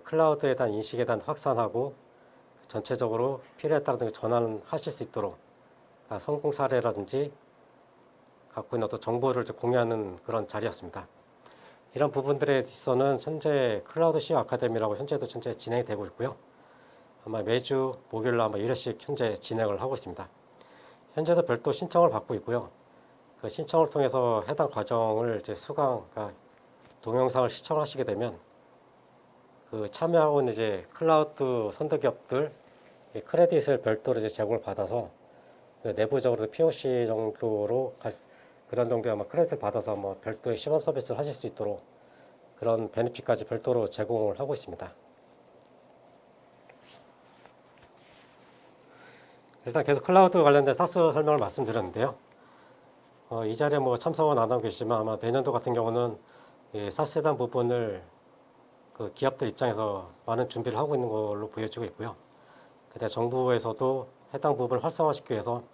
클라우드에 대한 인식에 대한 확산하고 전체적으로 필요에 따라 전환하실 수 있도록 성공 사례라든지 갖고 있는 어떤 정보를 공유하는 그런 자리였습니다. 이런 부분들에 있어서는 현재 클라우드 CEO 아카데미라고 현재 진행이 되고 있고요. 아마 매주 목요일로 아마 1회씩 현재 진행을 하고 있습니다. 현재도 별도 신청을 받고 있고요. 그 신청을 통해서 해당 과정을 이제 그러니까 동영상을 시청하시게 되면 그 참여하고 있는 이제 클라우드 선도기업들 크레딧을 별도로 이제 제공을 받아서 그 내부적으로 POC 정도로 그런 정도의 아마 크레딧을 받아서 뭐 별도의 시범 서비스를 하실 수 있도록 그런 베네핏까지 별도로 제공을 하고 있습니다. 일단 계속 클라우드 관련된 사스 설명을 말씀드렸는데요. 이 자리에 뭐 참석은 안 하고 계시지만 아마 내년도 같은 경우는 사스에 대한 부분을 그 기업들 입장에서 많은 준비를 하고 있는 걸로 보여지고 있고요. 그다음 정부에서도 해당 부분을 활성화시키기 위해서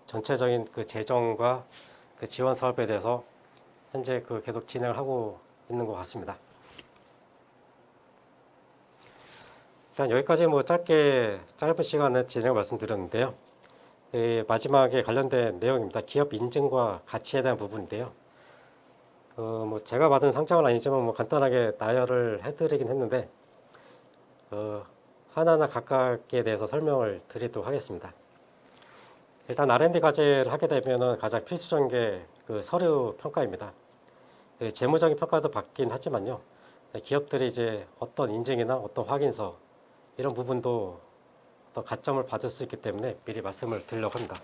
전체적인 그 재정과 그 지원 사업에 대해서 현재 그 계속 진행을 하고 있는 것 같습니다. 일단 여기까지 뭐 짧은 시간에 진행을 말씀드렸는데요. 마지막에 관련된 내용입니다. 기업 인증과 가치에 대한 부분인데요. 뭐 제가 받은 상장은 아니지만 뭐 간단하게 나열을 해드리긴 했는데 하나하나 각각에 대해서 설명을 드리도록 하겠습니다. 일단 R&D 과제를 하게 되면은 가장 필수적인 게 그 서류 평가입니다. 재무적인 평가도 받긴 하지만요. 기업들이 이제 어떤 인증이나 어떤 확인서 이런 부분도 어떤 가점을 받을 수 있기 때문에 미리 말씀을 드리려고 합니다.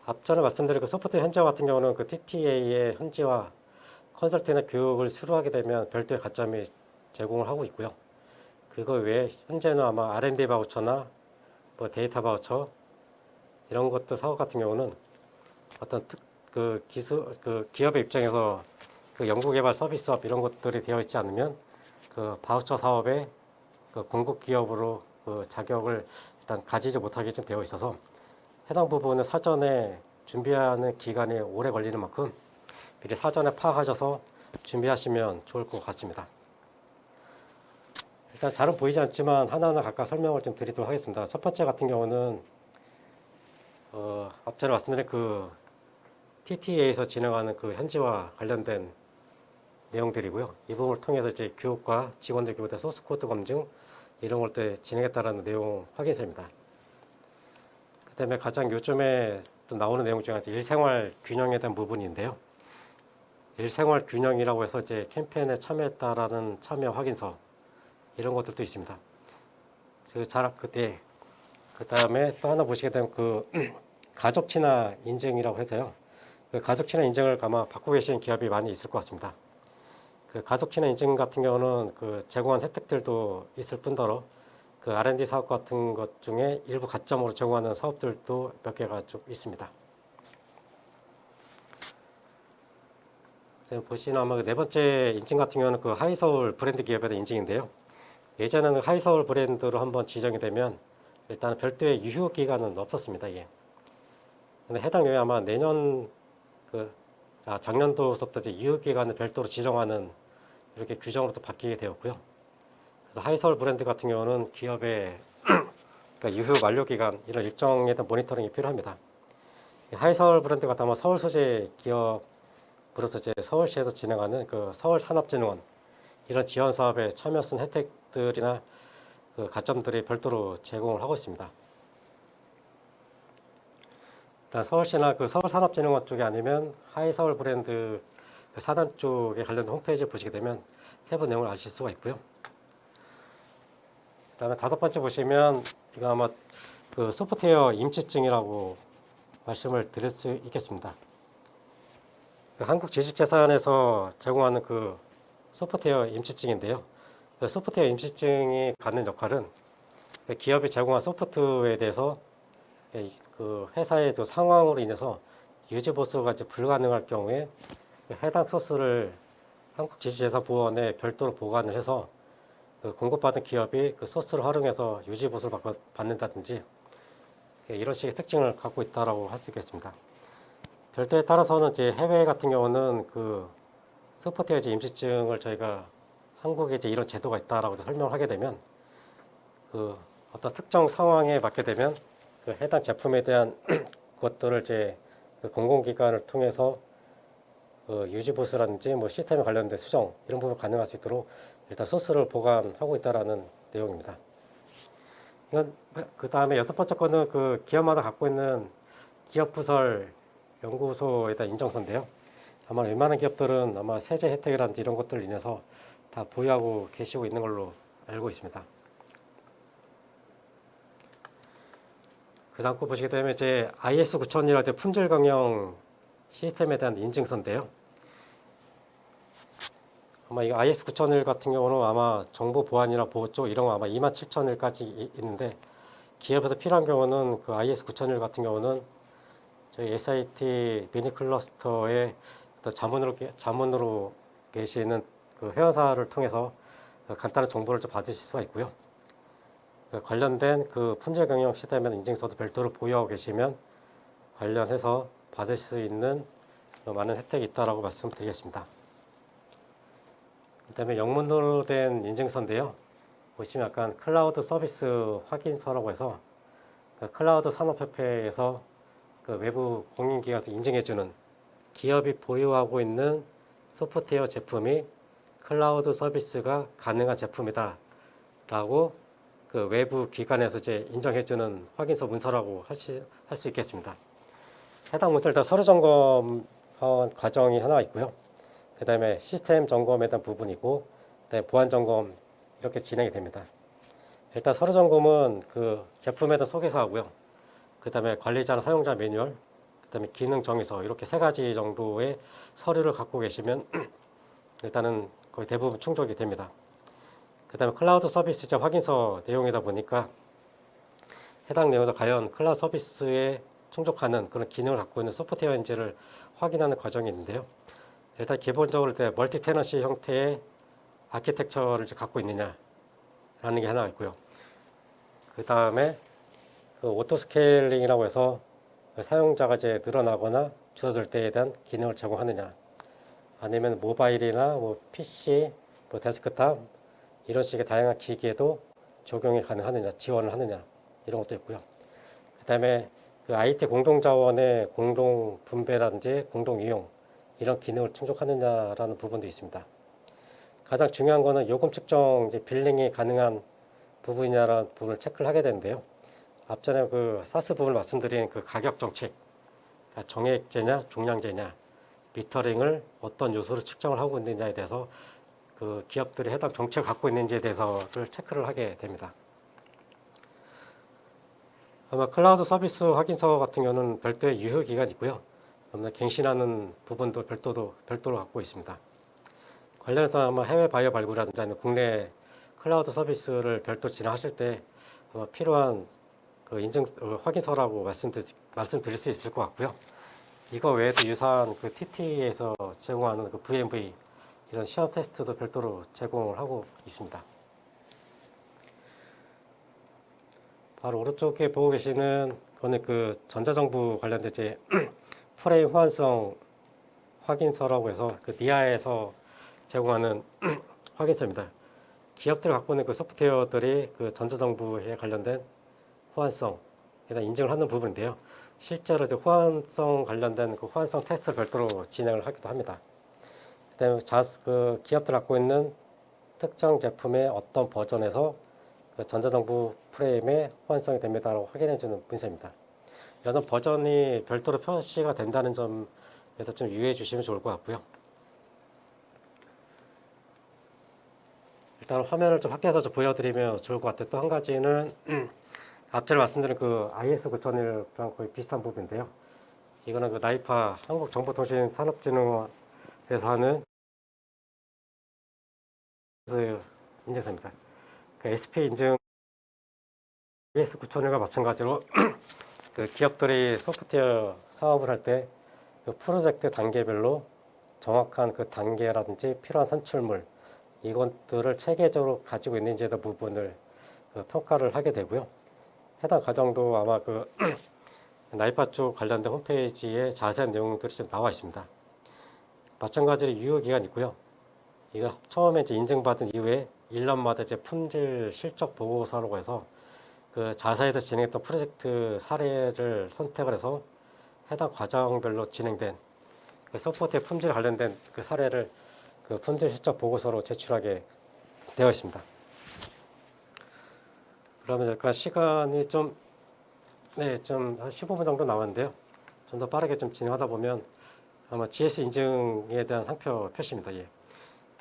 앞전에 말씀드린 그 소프트웨어 현지화 같은 경우는 그 TTA의 현지화 컨설팅이나 교육을 수료하게 되면 별도의 가점이 제공을 하고 있고요. 그거 외에 현재는 아마 R&D 바우처나 뭐 데이터 바우처 이런 것도 사업 같은 경우는 어떤 그 기업의 입장에서 그 연구개발 서비스업 이런 것들이 되어 있지 않으면 그 바우처 사업의 그 공급 기업으로 그 자격을 일단 가지지 못하게 좀 되어 있어서 해당 부분은 사전에 준비하는 기간이 오래 걸리는 만큼 미리 사전에 파악하셔서 준비하시면 좋을 것 같습니다. 일단 잘은 보이지 않지만 하나하나 각각 설명을 좀 드리도록 하겠습니다. 첫 번째 같은 경우는 앞전에 말씀드린 그 TTA에서 진행하는 그 현지화 관련된 내용들이고요. 이 부분을 통해서 이제 교육과 직원들 교육의 소스 코드 검증 이런 걸 진행했다라는 내용 확인서입니다. 그다음에 가장 요즘에 또 나오는 내용 중에 일생활 균형에 대한 부분인데요. 일생활 균형이라고 해서 이제 캠페인에 참여했다라는 참여 확인서 이런 것들도 있습니다. 그다음에 또 하나 보시게 되면 그 가족 친화 인증이라고 해서요. 그 가족 친화 인증을 아마 받고 계시는 기업이 많이 있을 것 같습니다. 그 가족 친화 인증 같은 경우는 그 제공한 혜택들도 있을 뿐더러 그 R&D 사업 같은 것 중에 일부 가점으로 제공하는 사업들도 몇 개가 좀 있습니다. 보시면 아마 네 번째 인증 같은 경우는 그 하이서울 브랜드 기업에 대한 인증인데요. 예전에는 하이서울 브랜드로 한번 지정이 되면 일단 별도의 유효 기간은 없었습니다. 예. 근데 해당 내용이 아마 내년 작년도부터 유효 기간을 별도로 지정하는 이렇게 규정으로 또 바뀌게 되었고요. 그래서 하이서울 브랜드 같은 경우는 기업의 그러니까 유효 만료 기간 이런 일정에 대한 모니터링이 필요합니다. 하이서울 브랜드 같은 경우 서울 소재 기업으로서 이제 서울시에서 진행하는 그 서울산업진흥원 이런 지원 사업에 참여 쓴 혜택들이나 그 가점들이 별도로 제공을 하고 있습니다. 일단 서울시나 그 서울산업진흥원 쪽이 아니면 하이서울 브랜드 그 사단 쪽에 관련된 홈페이지 보시게 되면 세부 내용을 아실 수가 있고요. 그다음에 다섯 번째 보시면 이거 아마 그 소프트웨어 임시증이라고 말씀을 드릴 수 있겠습니다. 그 한국지식재산에서 제공하는 그 소프트웨어 임시증인데요. 그 소프트웨어 임시증이 갖는 역할은 그 기업이 제공한 소프트웨어에 대해서 그 회사의 그 상황으로 인해서 유지 보수가 이제 불가능할 경우에 그 해당 소스를 한국지식재산보호원에 별도로 보관을 해서 그 공급받은 기업이 그 소스를 활용해서 유지 보수를 받는다든지 이런 식의 특징을 갖고 있다라고 할 수 있겠습니다. 별도에 따라서는 이제 해외 같은 경우는 그 소프트웨어 임시증을 저희가 한국에 이제 이런 제도가 있다라고 설명을 하게 되면 그 어떤 특정 상황에 맞게 되면 그 해당 제품에 대한 것들을 이제 그 공공기관을 통해서 그 유지 보수라든지 뭐 시스템에 관련된 수정 이런 부분 가능할 수 있도록 일단 소스를 보관하고 있다라는 내용입니다. 이건 그 다음에 여섯 번째 거는 그 기업마다 갖고 있는 기업 부설 연구소에 대한 인정서인데요. 아마 웬만한 기업들은 아마 세제 혜택이라든지 이런 것들을 인해서 다 보유하고 계시고 있는 걸로 알고 있습니다. 그 다음 거 보시게 되면 이제 IS 9000이라는 품질 강령 시스템에 대한 인증서인데요. 아마 이 IS 9001 같은 경우는 아마 정보 보안이나 보호 쪽 이런 거 아마 27001까지 있는데 기업에서 필요한 경우는 그 IS 9001 같은 경우는 저희 SIT 미니 클러스터의 자문으로 계시는 그 회원사를 통해서 그 간단한 정보를 좀 받으실 수가 있고요. 그 관련된 그 품질 경영 시스템의 인증서도 별도로 보유하고 계시면 관련해서 받을 수 있는 많은 혜택이 있다라고 말씀드리겠습니다. 그다음에 영문으로 된 인증서인데요. 보시면 약간 클라우드 서비스 확인서라고 해서 그 클라우드 산업협회에서 그 외부 공인기관에서 인증해주는 기업이 보유하고 있는 소프트웨어 제품이 클라우드 서비스가 가능한 제품이다 라고 그 외부 기관에서 이제 인정해주는 확인서 문서라고 할 수 있겠습니다. 해당 문서를 다 서류 점검 과정이 하나 있고요. 그 다음에 시스템 점검에 대한 부분이고, 그다음에 보안 점검 이렇게 진행이 됩니다. 일단 서류 점검은 그 제품에 대한 소개서하고요. 그 다음에 관리자나 사용자 매뉴얼, 그 다음에 기능 정의서 이렇게 세 가지 정도의 서류를 갖고 계시면 일단은 거의 대부분 충족이 됩니다. 그 다음에 클라우드 서비스 확인서 내용이다 보니까 해당 내용에서 과연 클라우드 서비스에 충족하는 그런 기능을 갖고 있는 소프트웨어인지를 확인하는 과정이 있는데요. 일단 기본적으로 멀티 테너시 형태의 아키텍처를 갖고 있느냐라는 게 하나 있고요. 그 다음에 그 오토 스케일링이라고 해서 사용자가 이제 늘어나거나 줄어들 때에 대한 기능을 제공하느냐, 아니면 모바일이나 뭐 PC, 뭐 데스크탑 이런 식의 다양한 기기에도 적용이 가능하느냐, 지원을 하느냐 이런 것도 있고요. 그 다음에 그 IT 공동자원의 공동 분배라든지 공동 이용 이런 기능을 충족하느냐라는 부분도 있습니다. 가장 중요한 거는 요금 측정 이제 빌링이 가능한 부분이냐라는 부분을 체크를 하게 되는데요. 앞전에 그 사스 부분을 말씀드린 그 가격 정책, 그러니까 정액제냐, 종량제냐, 미터링을 어떤 요소로 측정을 하고 있느냐에 대해서 그 기업들이 해당 정책을 갖고 있는지에 대해서를 체크를 하게 됩니다. 아마 클라우드 서비스 확인서 같은 경우는 별도의 유효 기간이 있고요. 갱신하는 부분도 별도로 갖고 있습니다. 관련해서 아마 해외 바이오 발굴이라든지 아니면 국내 클라우드 서비스를 별도 진행하실 때 아마 필요한 그 인증 확인서라고 말씀드릴 수 있을 것 같고요. 이거 외에도 유사한 그 TT에서 제공하는 그 VMV 이런 시험 테스트도 별도로 제공을 하고 있습니다. 바로 오른쪽에 보고 계시는 거는 그 전자정부 관련된 이제 프레임 호환성 확인서라고 해서 그 니아에서 제공하는 확인서입니다. 기업들이 갖고 있는 그 소프트웨어들이 그 전자정부에 관련된 호환성에 대한 인증을 하는 부분인데요. 실제로 이제 호환성 관련된 그 호환성 테스트를 별도로 진행을 하기도 합니다. 그다음에 그 기업들 갖고 있는 특정 제품의 어떤 버전에서 그 전자정부 프레임의 호환성이 됩니다라고 확인해주는 문서입니다. 여러 버전이 별도로 표시가 된다는 점에서 좀 유의해 주시면 좋을 것 같고요. 일단 화면을 좀 확대해서 좀 보여드리면 좋을 것 같아요. 또 한 가지는 앞전에 말씀드린 그 IS 9001랑 거의 비슷한 부분인데요. 이거는 그 나이파 한국정보통신산업진흥원에서 하는 인증서입니다. 그 SP 인증 IS 9001과 마찬가지로 그 기업들이 소프트웨어 사업을 할 때 그 프로젝트 단계별로 정확한 그 단계라든지 필요한 산출물 이것들을 체계적으로 가지고 있는지에 대한 부분을 그 평가를 하게 되고요. 해당 과정도 아마 그 나이파 쪽 관련된 홈페이지에 자세한 내용들이 좀 나와 있습니다. 마찬가지로 유효 기간이 있고요. 이거 처음에 이제 인증받은 이후에 1년마다 이제 품질 실적 보고서라고 해서 그 자사에서 진행했던 프로젝트 사례를 선택을 해서 해당 과정별로 진행된 그 소프트웨어 품질 관련된 그 사례를 그 품질 실적 보고서로 제출하게 되어 있습니다. 그러면 약간 시간이 좀 한 15분 정도 남았는데요. 좀 더 빠르게 좀 진행하다 보면 아마 GS 인증에 대한 상표 표시입니다. 예.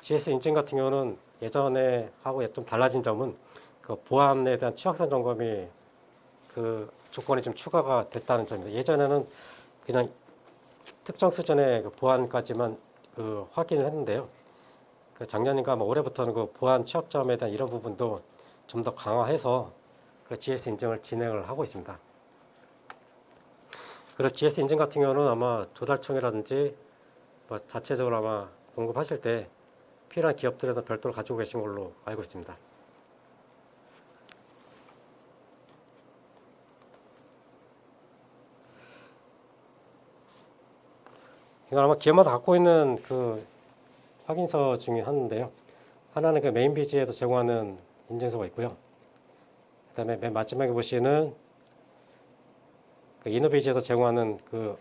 GS 인증 같은 경우는 예전에 하고 좀 달라진 점은 그 보안에 대한 취약성 점검이 그 조건이 좀 추가가 됐다는 점입니다. 예전에는 그냥 특정 수준의 그 보안까지만 그 확인을 했는데요. 그 작년인가 아마 올해부터는 그 보안 취약점에 대한 이런 부분도 좀 더 강화해서 그 GS 인증을 진행을 하고 있습니다. 그리고 GS 인증 같은 경우는 아마 조달청이라든지 뭐 자체적으로 아마 공급하실 때 필요한 기업들에서 별도로 가지고 계신 걸로 알고 있습니다. 이건 아마 기업마다 갖고 있는 그 확인서 중에 하나인데요. 하나는 그 메인 비지에서 제공하는 인증서가 있고요. 그다음에 맨 마지막에 보시는 그 이노비지에서 제공하는 그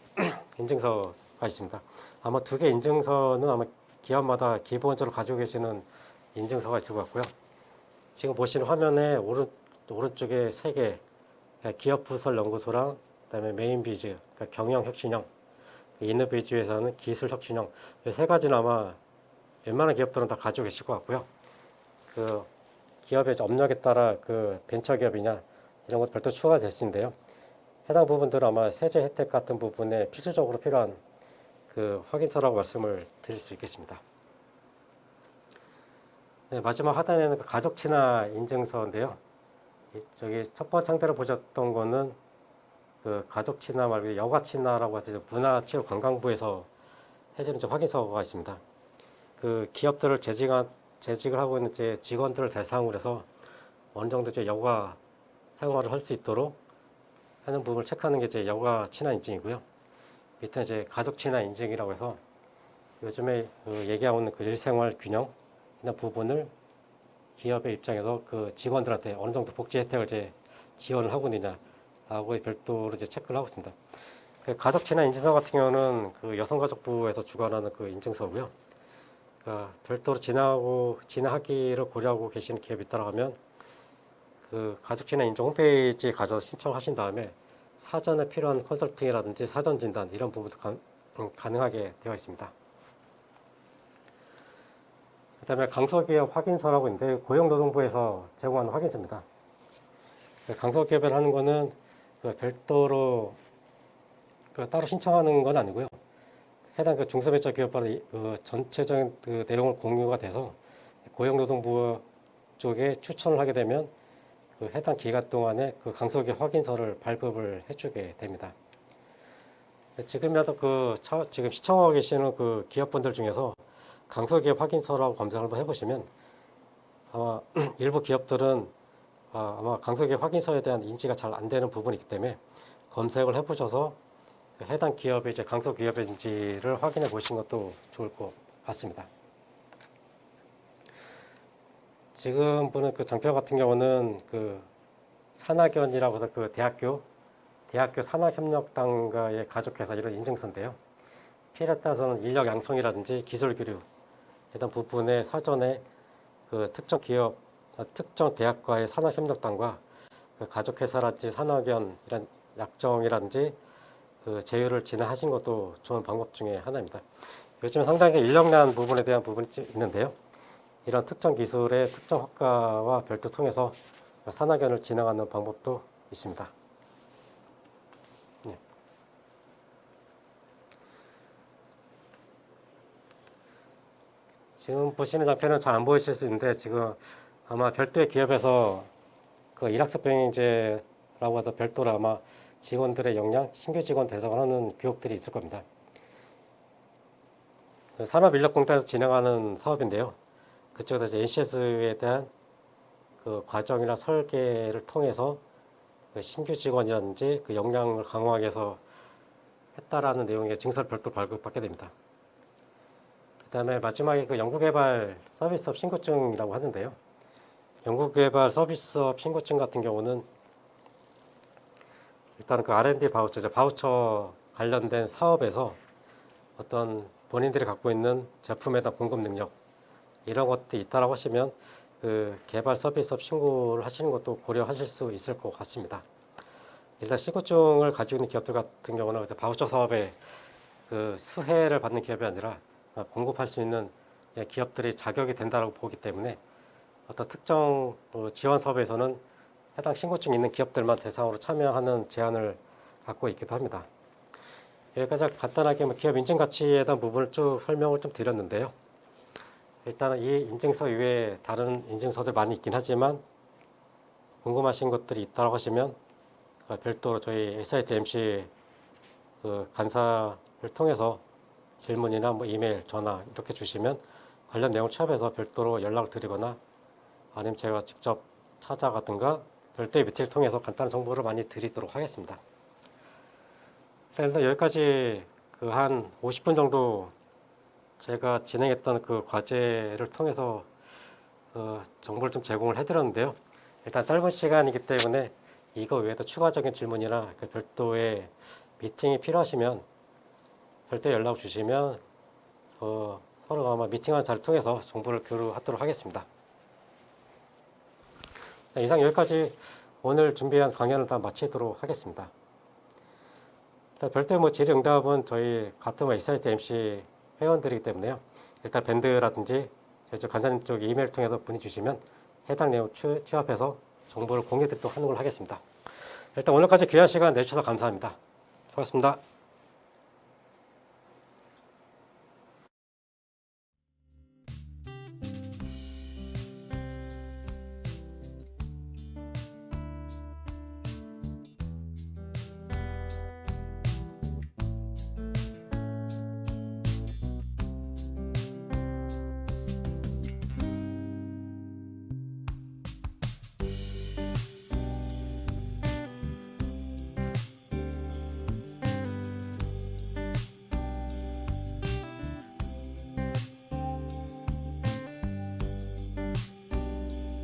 인증서가 있습니다. 아마 두 개 인증서는 아마 기업마다 기본적으로 가지고 계시는 인증서가 있을 것 같고요. 지금 보시는 화면에 오른쪽에 세 개, 기업 부설 연구소랑 그다음에 메인 비즈, 그러니까 경영 혁신형, 이노비지에서는 기술 혁신형, 이 세 가지는 아마 웬만한 기업들은 다 가지고 계실 것 같고요. 그 기업의 업력에 따라 그 벤처 기업이냐 이런 것 별도 추가될 수 있는데요. 해당 부분들은 아마 세제 혜택 같은 부분에 필수적으로 필요한 그 확인서라고 말씀을 드릴 수 있겠습니다. 네, 마지막 하단에는 그 가족 친화 인증서인데요. 저기 첫 번째 상대로 보셨던 거는 그 가족 친화 말고 여가 친화라고 해서 문화체육관광부에서 해주는 확인서가 있습니다. 그 기업들을 재직을 하고 있는 이제 직원들을 대상으로 해서 어느 정도 이제 여가 생활을 할 수 있도록 하는 부분을 체크하는 게 이제 여가 친화 인증이고요. 밑에 이제 가족 친화 인증이라고 해서 요즘에 그 얘기하고 있는 그 일생활 균형 이런 부분을 기업의 입장에서 그 직원들한테 어느 정도 복지 혜택을 이제 지원을 하고 있느냐라고 별도로 이제 체크를 하고 있습니다. 그 가족 친화 인증서 같은 경우는 그 여성가족부에서 주관하는 그 인증서고요. 그러니까 별도로 진행하기를 고려하고 계시는 기업이 있다고 하면 그 가족 친화 인증 홈페이지에 가서 신청하신 다음에 사전에 필요한 컨설팅이라든지 사전 진단 이런 부분도 가능하게 되어 있습니다. 그다음에 강소기업 확인서라고 있는데 고용노동부에서 제공하는 확인서입니다. 강소기업을 하는 거는 그 별도로 그 따로 신청하는 건 아니고요. 해당 그 중소벤처기업과 그 전체적인 그 내용을 공유가 돼서 고용노동부 쪽에 추천을 하게 되면 그 해당 기간 동안에 그 강소기업 확인서를 발급을 해주게 됩니다. 지금이라도 지금 시청하고 계시는 그 기업분들 중에서 강소기업 확인서라고 검색을 한번 해보시면 아마 일부 기업들은 아마 강소기업 확인서에 대한 인지가 잘 안 되는 부분이 있기 때문에 검색을 해보셔서 해당 기업의 이제 강소기업인지를 확인해 보시는 것도 좋을 것 같습니다. 지금 보는 그 장표 같은 경우는 그 산학연이라고 해서 그 대학교 산학협력단과의 가족회사 이런 인증서인데요. 필요에 따라서는 인력 양성이라든지 기술 교류 이런 부분에 사전에 그 특정 기업, 특정 대학과의 산학협력단과 그 가족회사라든지 산학연 이런 약정이라든지 그 제휴를 진행하신 것도 좋은 방법 중에 하나입니다. 요즘 상당히 인력난 부분에 대한 부분이 있는데요. 이런 특정 기술의 특정 학과와 별도 통해서 산학연을 진행하는 방법도 있습니다. 네. 지금 보시는 장표는 잘 안 보이실 수 있는데 지금 아마 별도의 기업에서 그 일학습병행제라고 해서 별도로 아마 직원들의 역량, 신규 직원 대상을 하는 교육들이 있을 겁니다. 그 산업인력공단에서 진행하는 사업인데요. 그쪽에서 이제 NCS에 대한 그 과정이나 설계를 통해서 그 신규 직원이라든지 그 역량을 강화하기 위해서 했다라는 내용의 증서를 별도로 발급받게 됩니다. 그다음에 마지막에 그 연구개발 서비스업 신고증이라고 하는데요. 연구개발 서비스업 신고증 같은 경우는 일단 그 R&D 바우처, 바우처 관련된 사업에서 어떤 본인들이 갖고 있는 제품에 대한 공급 능력 이런 것들이 있다라고 하시면 그 개발 서비스업 신고를 하시는 것도 고려하실 수 있을 것 같습니다. 일단 신고증을 가지고 있는 기업들 같은 경우는 이제 바우처 사업에 그 수혜를 받는 기업이 아니라 공급할 수 있는 기업들이 자격이 된다고 보기 때문에 어떤 특정 지원 사업에서는 해당 신고증이 있는 기업들만 대상으로 참여하는 제한을 갖고 있기도 합니다. 여기까지 간단하게 기업 인증 가치에 대한 부분을 쭉 설명을 좀 드렸는데요. 일단은 이 인증서 이외에 다른 인증서들 많이 있긴 하지만 궁금하신 것들이 있다고 하시면 별도로 저희 SITMC 그 간사를 통해서 질문이나 이메일, 전화 이렇게 주시면 관련 내용 취합해서 별도로 연락을 드리거나 아니면 제가 직접 찾아가든가 별도의 미팅을 통해서 간단한 정보를 많이 드리도록 하겠습니다. 일단 여기까지 그 한 50분 정도 제가 진행했던 그 과제를 통해서 정보를 좀 제공을 해드렸는데요. 일단 짧은 시간이기 때문에 이거 외에도 추가적인 질문이나 그 별도의 미팅이 필요하시면 별도의 연락 주시면 서로 아마 미팅을 잘 통해서 정보를 교류하도록 하겠습니다. 네, 이상 여기까지 오늘 준비한 강연을 다 마치도록 하겠습니다. 별도의 질의응답은 저희 같은 SIT MC 회원들이기 때문에요. 일단 밴드라든지 저희 간사님 쪽 이메일 통해서 문의 주시면 해당 내용 취합해서 정보를 공유드리도록 하는 걸로 하겠습니다. 일단 오늘까지 귀한 시간 내주셔서 감사합니다. 수고하셨습니다.